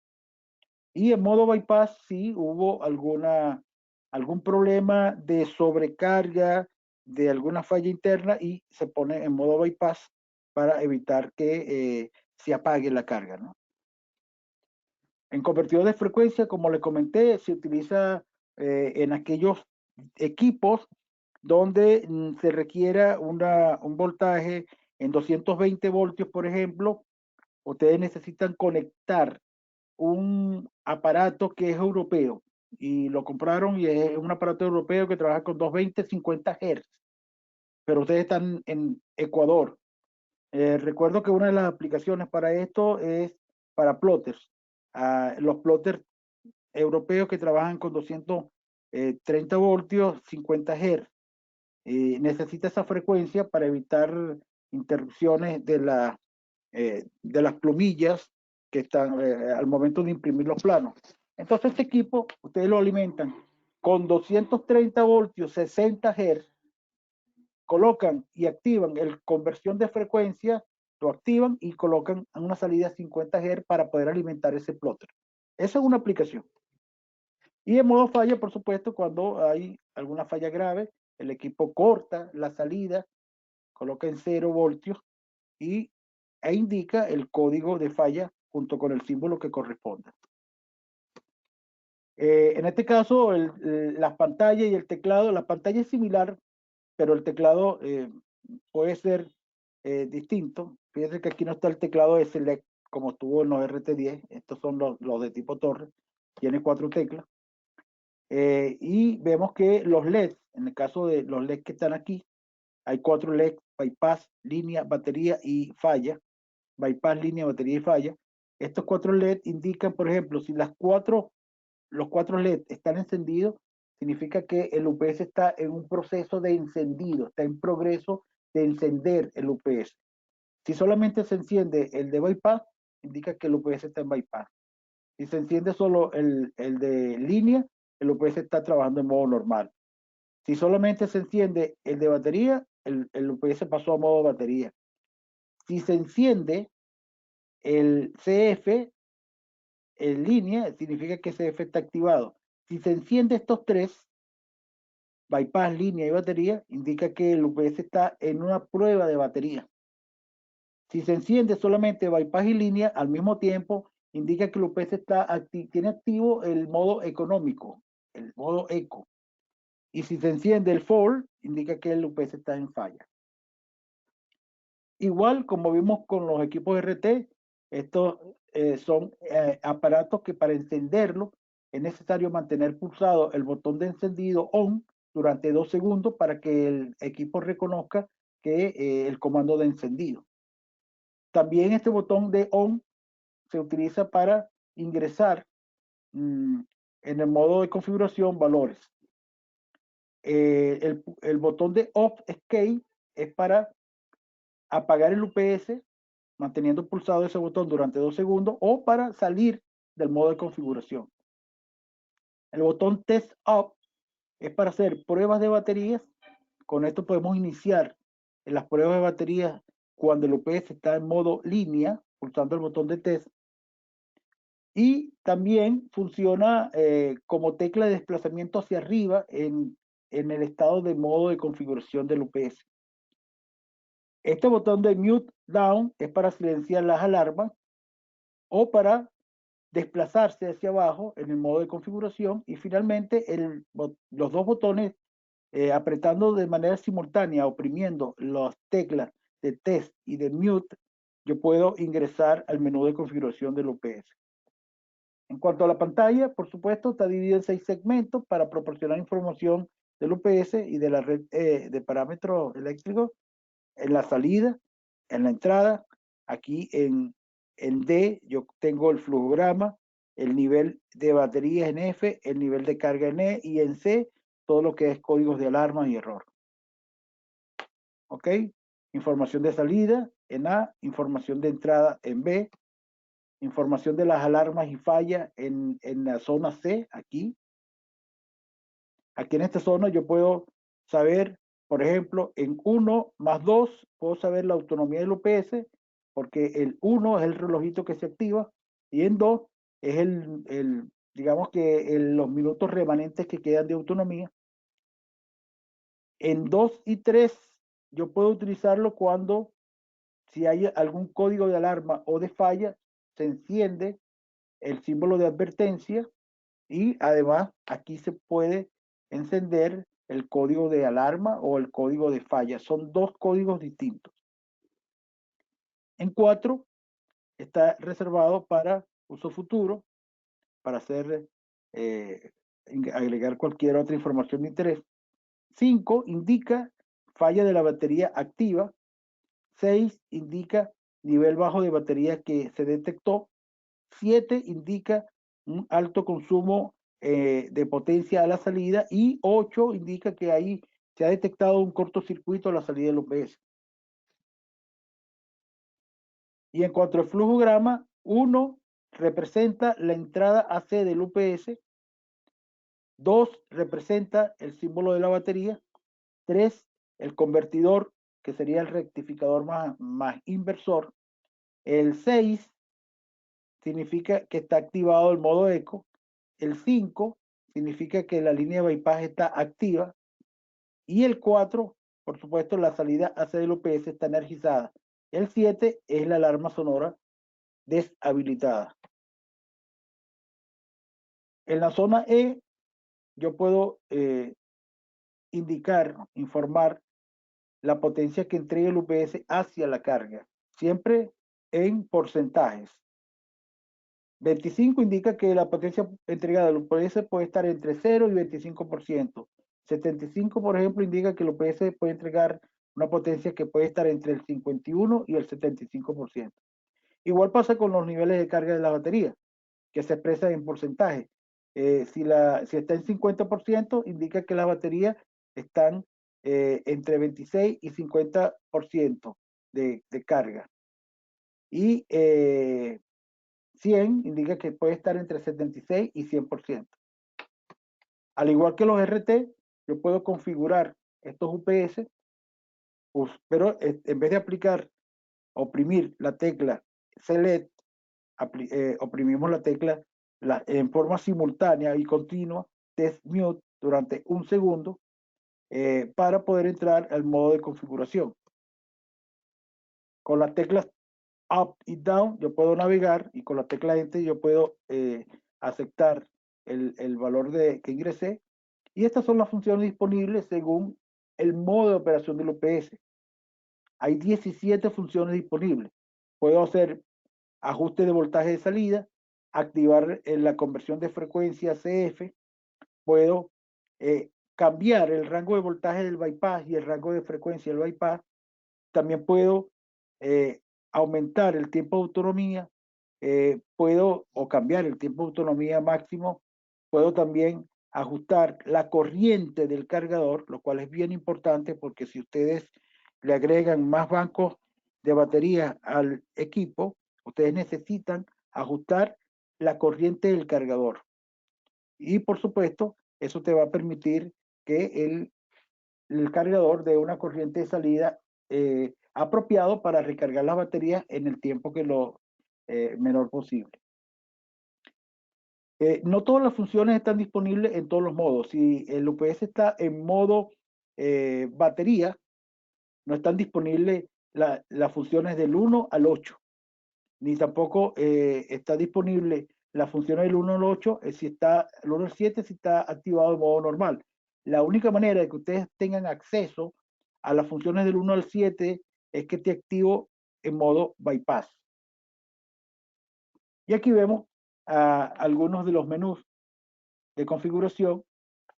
Y en modo bypass sí hubo algún problema de sobrecarga, de alguna falla interna y se pone en modo bypass para evitar que se apague la carga, ¿no? En convertidor de frecuencia, como le comenté, se utiliza en aquellos equipos donde se requiera un voltaje en 220 voltios, por ejemplo. Ustedes necesitan conectar un aparato que es europeo y lo compraron y es un aparato europeo que trabaja con 220, 50 Hz, pero ustedes están en Ecuador. Recuerdo que una de las aplicaciones para esto es para plotters. Los plotters europeos que trabajan con 230 voltios, 50 Hz. Necesita esa frecuencia para evitar interrupciones de las plumillas que están al momento de imprimir los planos. Entonces este equipo, ustedes lo alimentan con 230 voltios, 60 Hz, colocan y activan el conversión de frecuencia, lo activan y colocan en una salida 50 Hz para poder alimentar ese plotter. Esa es una aplicación. Y en modo falla, por supuesto, cuando hay alguna falla grave, el equipo corta la salida, coloca en 0 voltios e indica el código de falla junto con el símbolo que corresponda. En este caso, la pantalla y el teclado, la pantalla es similar, pero el teclado puede ser distinto. Fíjense que aquí no está el teclado de Select como estuvo en los RT10, estos son los de tipo torre, tiene 4 teclas. Y vemos que los LEDs, en el caso de los LEDs que están aquí, hay 4 LEDs, bypass, línea, batería y falla. Bypass, línea, batería y falla. Estos 4 LED indican, por ejemplo, si los 4 LED están encendidos, significa que el UPS está en un proceso de encendido, está en progreso de encender el UPS. Si solamente se enciende el de bypass, indica que el UPS está en bypass. Si se enciende solo el de línea, el UPS está trabajando en modo normal. Si solamente se enciende el de batería, el UPS pasó a modo batería. Si se enciende el CF en línea, significa que CF está activado. Si se enciende estos 3, bypass, línea y batería, indica que el UPS está en una prueba de batería. Si se enciende solamente bypass y línea al mismo tiempo, indica que el UPS tiene activo el modo económico, el modo eco. Y si se enciende el fall, indica que el UPS está en falla. Igual como vimos con los equipos RT, estos son aparatos que para encenderlo es necesario mantener pulsado el botón de encendido ON durante 2 segundos para que el equipo reconozca que el comando de encendido. También este botón de ON se utiliza para ingresar en el modo de configuración valores. El botón de Off Escape es para apagar el UPS manteniendo pulsado ese botón durante 2 segundos o para salir del modo de configuración. El botón Test Up es para hacer pruebas de baterías. Con esto podemos iniciar las pruebas de baterías cuando el UPS está en modo línea, pulsando el botón de test. Y también funciona como tecla de desplazamiento hacia arriba en el estado de modo de configuración del UPS. Este botón de Mute Down es para silenciar las alarmas o para desplazarse hacia abajo en el modo de configuración. Y finalmente los dos botones apretando de manera simultánea, oprimiendo las teclas de test y de mute, yo puedo ingresar al menú de configuración del UPS. En cuanto a la pantalla, por supuesto, está dividida en 6 segmentos para proporcionar información del UPS y de la red de parámetros eléctricos en la salida, en la entrada. Aquí en D yo tengo el flujograma, el nivel de baterías en F, el nivel de carga en E, y en C todo lo que es códigos de alarma y error. ¿Ok? Información de salida en A, información de entrada en B, información de las alarmas y fallas en la zona C, aquí. Aquí en esta zona yo puedo saber, por ejemplo, en 1 más 2, puedo saber la autonomía del UPS, porque el 1 es el relojito que se activa, y en 2 es digamos que los minutos remanentes que quedan de autonomía. En 2 y 3 yo puedo utilizarlo cuando, si hay algún código de alarma o de falla, se enciende el símbolo de advertencia, y además aquí se puede encender el código de alarma o el código de falla. Son 2 códigos distintos. En 4 está reservado para uso futuro, para hacer agregar cualquier otra información de interés. 5 indica falla de la batería activa. 6 indica nivel bajo de batería que se detectó. 7 indica un alto consumo de potencia a la salida, y 8 indica que ahí se ha detectado un cortocircuito a la salida del UPS. Y en cuanto al flujograma, 1 representa la entrada AC del UPS, 2 representa el símbolo de la batería, 3 el convertidor, que sería el rectificador más inversor, el 6 significa que está activado el modo eco, el 5 significa que la línea de bypass está activa, y el 4, por supuesto, la salida AC del UPS está energizada. El 7 es la alarma sonora deshabilitada. En la zona E, yo puedo informar la potencia que entrega el UPS hacia la carga, siempre en porcentajes. 25 indica que la potencia entregada al UPS puede estar entre 0 y 25%. 75, por ejemplo, indica que el UPS puede entregar una potencia que puede estar entre el 51 y el 75%. Igual pasa con los niveles de carga de la batería, que se expresan en porcentaje. Si está en 50%, indica que las baterías están entre 26 y 50% de carga. Y 100 indica que puede estar entre 76 y 100%. Al igual que los RT, yo puedo configurar estos UPS, pero en vez de oprimir la tecla Select, oprimimos la tecla en forma simultánea y continua Test Mute durante 1 segundo, para poder entrar al modo de configuración. Con las teclas Up y Down yo puedo navegar, y con la tecla Enter yo puedo aceptar el valor que ingresé. Y estas son las funciones disponibles según el modo de operación del UPS. Hay 17 funciones disponibles. Puedo hacer ajuste de voltaje de salida, activar la conversión de frecuencia CF, puedo cambiar el rango de voltaje del bypass y el rango de frecuencia del bypass. También puedo aumentar el tiempo de autonomía, puedo cambiar el tiempo de autonomía máximo, puedo también ajustar la corriente del cargador, lo cual es bien importante porque si ustedes le agregan más bancos de batería al equipo, ustedes necesitan ajustar la corriente del cargador. Y por supuesto, eso te va a permitir que el cargador dé una corriente de salida apropiado para recargar las baterías en el tiempo que lo menor posible. No todas las funciones están disponibles en todos los modos. Si el UPS está en modo batería, no están disponibles las funciones del 1 al 8, ni tampoco está disponible las funciones del 1 al 8, si está el 1 al 7 si está activado en modo normal. La única manera de que ustedes tengan acceso a las funciones del 1 al 7 es que esté activo en modo bypass. Y aquí vemos algunos de los menús de configuración.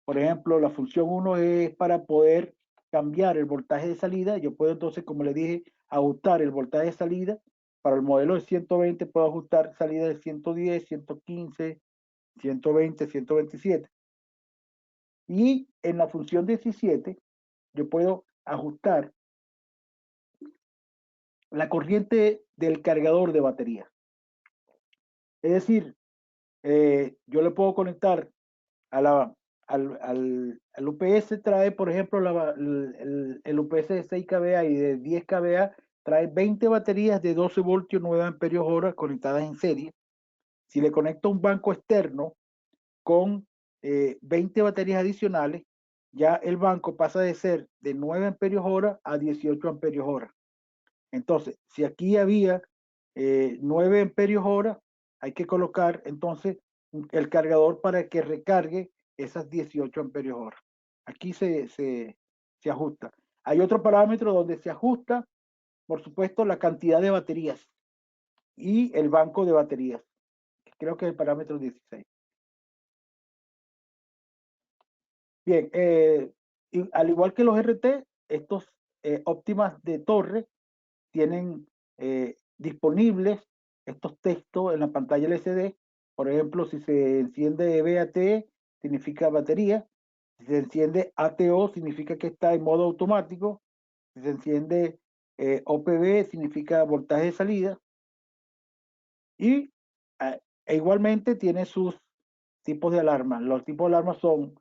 Por ejemplo, la función 1 es para poder cambiar el voltaje de salida. Yo puedo entonces, como le dije, ajustar el voltaje de salida. Para el modelo de 120 puedo ajustar salida de 110, 115, 120, 127. Y en la función 17 yo puedo ajustar la corriente del cargador de batería. Es decir, yo le puedo conectar al UPS, trae, por ejemplo, el UPS de 6 kVA y de 10 kVA, trae 20 baterías de 12 voltios 9 amperios hora conectadas en serie. Si le conecto un banco externo con 20 baterías adicionales, ya el banco pasa de ser de 9 amperios hora a 18 amperios hora. Entonces, si aquí había 9 amperios hora, hay que colocar entonces el cargador para que recargue esas 18 amperios hora. Aquí se ajusta. Hay otro parámetro donde se ajusta, por supuesto, la cantidad de baterías y el banco de baterías. Creo que es el parámetro 16. Bien, al igual que los RT, estos óptimas de torre tienen disponibles estos textos en la pantalla LCD. Por ejemplo, si se enciende BAT, significa batería. Si se enciende ATO, significa que está en modo automático. Si se enciende OPB, significa voltaje de salida. Y igualmente tiene sus tipos de alarma. Los tipos de alarma son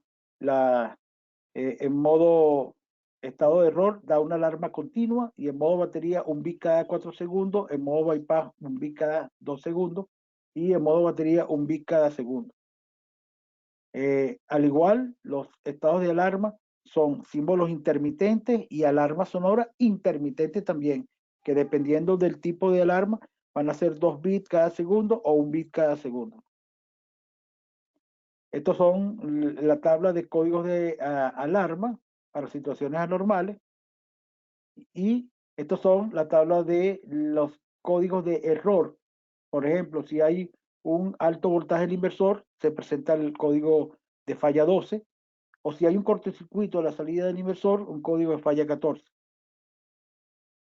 en modo estado de error da una alarma continua, y en modo batería un bit cada 4 segundos, en modo bypass un bit cada 2 segundos y en modo batería un bit cada segundo. Al igual, los estados de alarma son símbolos intermitentes y alarma sonora intermitente también, que dependiendo del tipo de alarma van a ser 2 bits cada segundo o un bit cada segundo. Estos son la tabla de códigos de alarma para situaciones anormales, y estos son la tabla de los códigos de error. Por ejemplo, si hay un alto voltaje del inversor, se presenta el código de falla 12, o si hay un cortocircuito a la salida del inversor, un código de falla 14.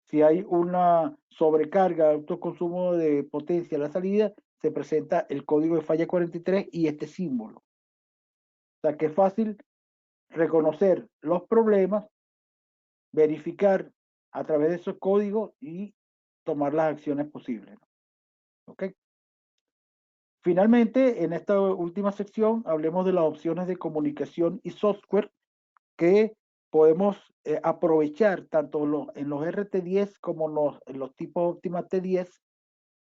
Si hay una sobrecarga, autoconsumo de potencia a la salida, se presenta el código de falla 43 y este símbolo. O sea que es fácil reconocer los problemas, verificar a través de esos códigos y tomar las acciones posibles. ¿Ok? Finalmente, en esta última sección, hablemos de las opciones de comunicación y software que podemos aprovechar tanto en los RT10 como en los tipos Optima T10,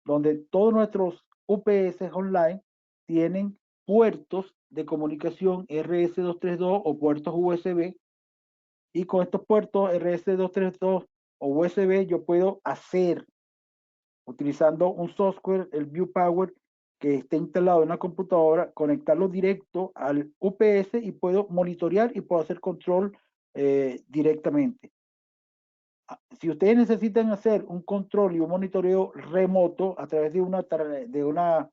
donde todos nuestros UPS online tienen puertos de comunicación RS232 o puertos USB Y con estos puertos RS232 o USB yo puedo hacer, utilizando un software, el ViewPower, que esté instalado en una computadora, conectarlo directo al UPS y puedo monitorear y puedo hacer control directamente. Si ustedes necesitan hacer un control y un monitoreo remoto a través de una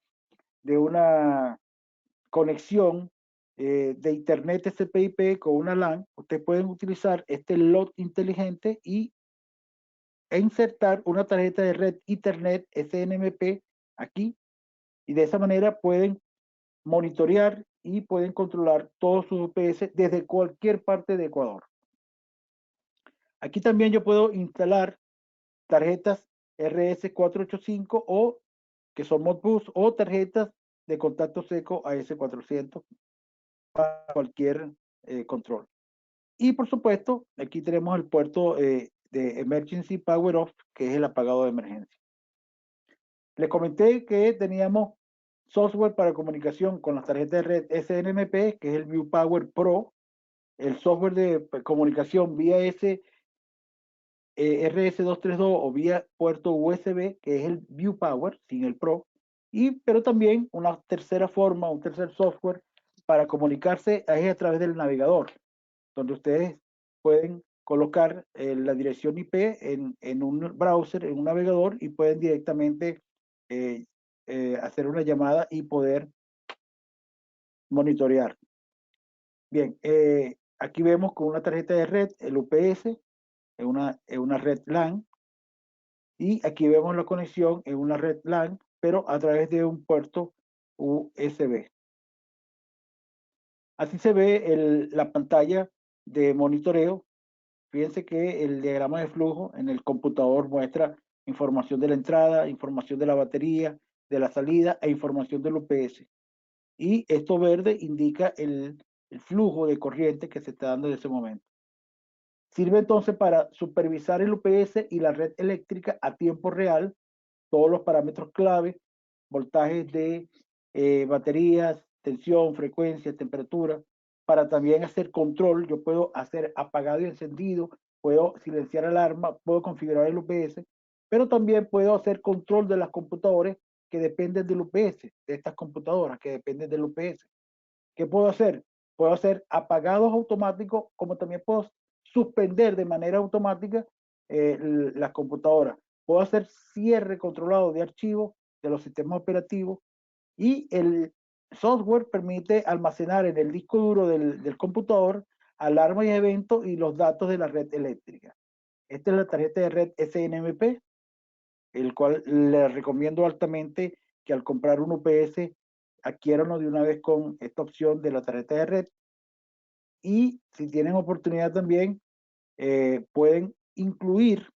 conexión de internet TCP/IP con una LAN, ustedes pueden utilizar este LOT inteligente e insertar una tarjeta de red Ethernet SNMP aquí, y de esa manera pueden monitorear y pueden controlar todos sus UPS desde cualquier parte de Ecuador. Aquí también yo puedo instalar tarjetas RS485 o que son Modbus, o tarjetas de contacto seco AS400 para cualquier control. Y por supuesto, aquí tenemos el puerto de Emergency Power Off, que es el apagado de emergencia. Les comenté que teníamos software para comunicación con las tarjetas de red SNMP, que es el ViewPower Pro, el software de comunicación vía RS232 o vía puerto USB, que es el ViewPower, sin el Pro, pero también una tercera forma, un tercer software para comunicarse es a través del navegador, donde ustedes pueden colocar la dirección IP en un browser, en un navegador, y pueden directamente hacer una llamada y poder monitorear. Bien, aquí vemos con una tarjeta de red, el UPS, en una red LAN, y aquí vemos la conexión en una red LAN, pero a través de un puerto USB. Así se ve la pantalla de monitoreo. Fíjense que el diagrama de flujo en el computador muestra información de la entrada, información de la batería, de la salida e información del UPS. Y esto verde indica el flujo de corriente que se está dando en ese momento. Sirve entonces para supervisar el UPS y la red eléctrica a tiempo real, todos los parámetros clave, voltajes de baterías, tensión, frecuencia, temperatura, para también hacer control. Yo puedo hacer apagado y encendido, puedo silenciar alarma, puedo configurar el UPS, pero también puedo hacer control de las computadoras que dependen del UPS, de estas computadoras que dependen del UPS. ¿Qué puedo hacer? Puedo hacer apagados automáticos, como también puedo suspender de manera automática las computadoras. Puedo hacer cierre controlado de archivos de los sistemas operativos, y el software permite almacenar en el disco duro del computador alarmas y eventos y los datos de la red eléctrica. Esta es la tarjeta de red SNMP, el cual les recomiendo altamente que al comprar un UPS adquiéranlo de una vez con esta opción de la tarjeta de red. Y si tienen oportunidad también, pueden incluir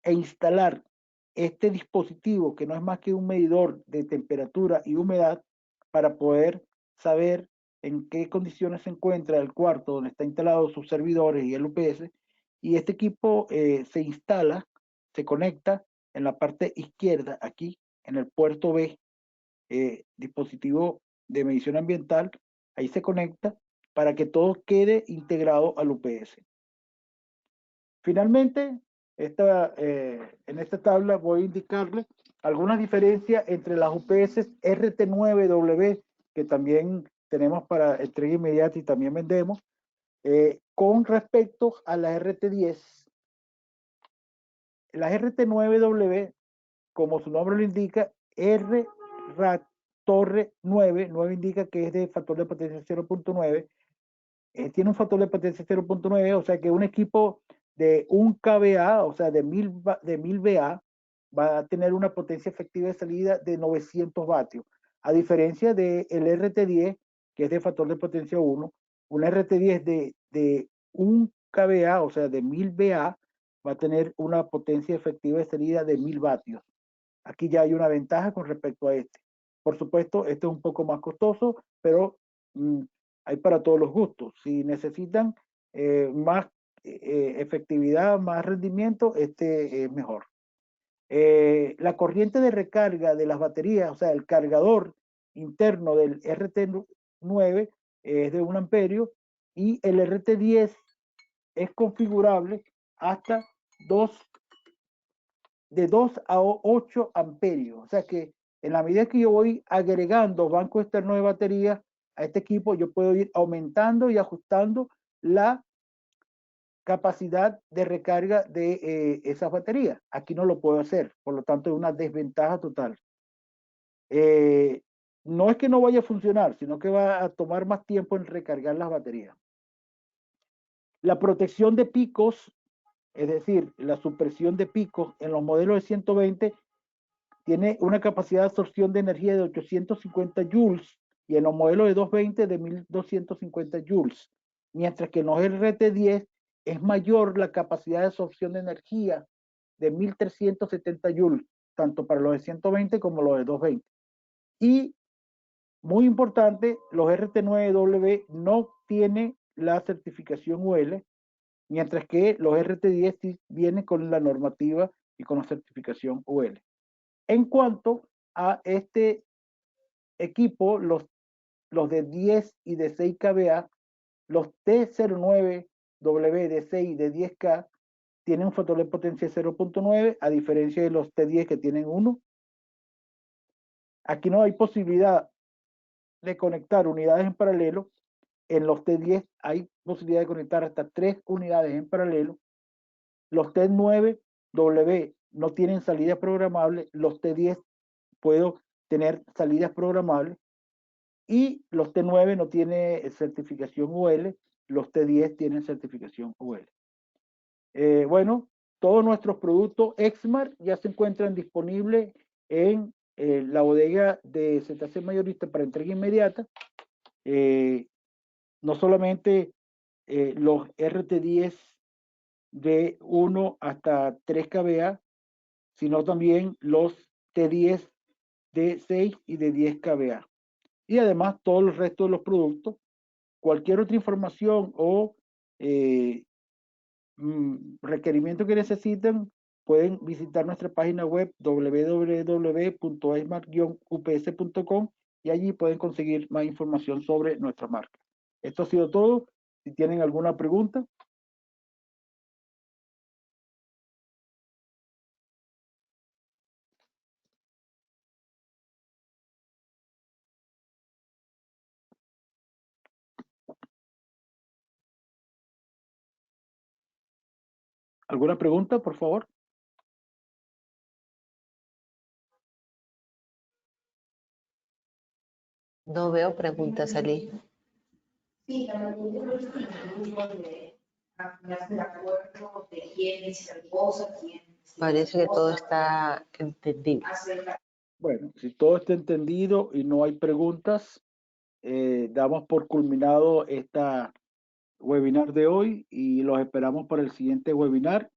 e instalar este dispositivo, que no es más que un medidor de temperatura y humedad, para poder saber en qué condiciones se encuentra el cuarto donde está instalado sus servidores y el UPS. Y este equipo se instala, se conecta en la parte izquierda, aquí en el puerto B, dispositivo de medición ambiental. Ahí se conecta para que todo quede integrado al UPS. Finalmente, en esta tabla voy a indicarles algunas diferencias entre las UPS RT9W, que también tenemos para entrega inmediata y también vendemos, con respecto a la RT10. Las RT9W, como su nombre lo indica, Torre 9 indica que es de factor de potencia 0.9, tiene un factor de potencia 0.9, o sea que un equipo de 1 kVA, o sea de 1000 VA, va a tener una potencia efectiva de salida de 900 vatios, a diferencia del RT10, que es de factor de potencia 1. Un RT10 de 1 kVA, o sea de 1000 VA, va a tener una potencia efectiva de salida de 1000 vatios. Aquí ya hay una ventaja con respecto a este. Por supuesto, este es un poco más costoso, pero hay para todos los gustos. Si necesitan más efectividad, más rendimiento, este es mejor. La corriente de recarga de las baterías, o sea, el cargador interno del RT9 es de 1 amperio, y el RT10 es configurable hasta de 2 a 8 amperios. O sea que en la medida que yo voy agregando banco externo de baterías a este equipo, yo puedo ir aumentando y ajustando la capacidad de recarga de esas baterías. Aquí no lo puedo hacer, por lo tanto es una desventaja total. No es que no vaya a funcionar, sino que va a tomar más tiempo en recargar las baterías. La protección de picos, es decir, la supresión de picos en los modelos de 120 tiene una capacidad de absorción de energía de 850 joules y en los modelos de 220 de 1250 joules, mientras que en los RT10 es mayor la capacidad de absorción de energía de 1370 joules, tanto para los de 120 como los de 220. Y muy importante, los RT9W no tienen la certificación UL, mientras que los RT10 sí vienen con la normativa y con la certificación UL. En cuanto a este equipo, los de 10 y de 6 kVA, los T09W de 6 y de 10K tienen un factor de potencia 0.9, a diferencia de los T10 que tienen 1. Aquí no hay posibilidad de conectar unidades en paralelo. En los T10 hay posibilidad de conectar hasta 3 unidades en paralelo. Los T9W no tienen salida programable. Los T10 puedo tener salidas programables. Y los T9 no tienen certificación UL. Los T10 tienen certificación UL. Bueno, todos nuestros productos Exmar ya se encuentran disponibles en la bodega de ZC Mayorista para entrega inmediata. No solamente los RT10 de 1 hasta 3 kVA, sino también los T10 de 6 y de 10 kVA. Y además todo el resto de los productos. Cualquier otra información o requerimiento que necesiten, pueden visitar nuestra página web www.esmart-ups.com y allí pueden conseguir más información sobre nuestra marca. Esto ha sido todo. Si tienen alguna pregunta. ¿Alguna pregunta, por favor? No veo preguntas, Ali. Sí, la pregunta es de acuerdo de quién es la cosa, quién. Parece que todo está entendido. Bueno, si todo está entendido y no hay preguntas, damos por culminado esta webinar de hoy y los esperamos para el siguiente webinar.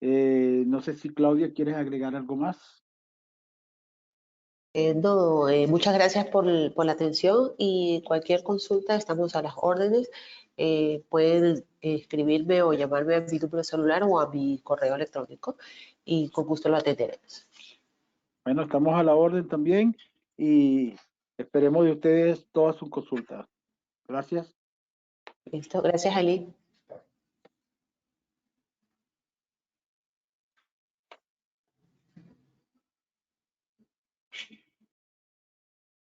No sé si Claudia quieres agregar algo más. No, muchas gracias por la atención y cualquier consulta estamos a las órdenes. Pueden escribirme o llamarme a mi número celular o a mi correo electrónico y con gusto lo atenderemos. Bueno, estamos a la orden también y esperemos de ustedes todas sus consultas. Gracias. Listo, gracias Ali.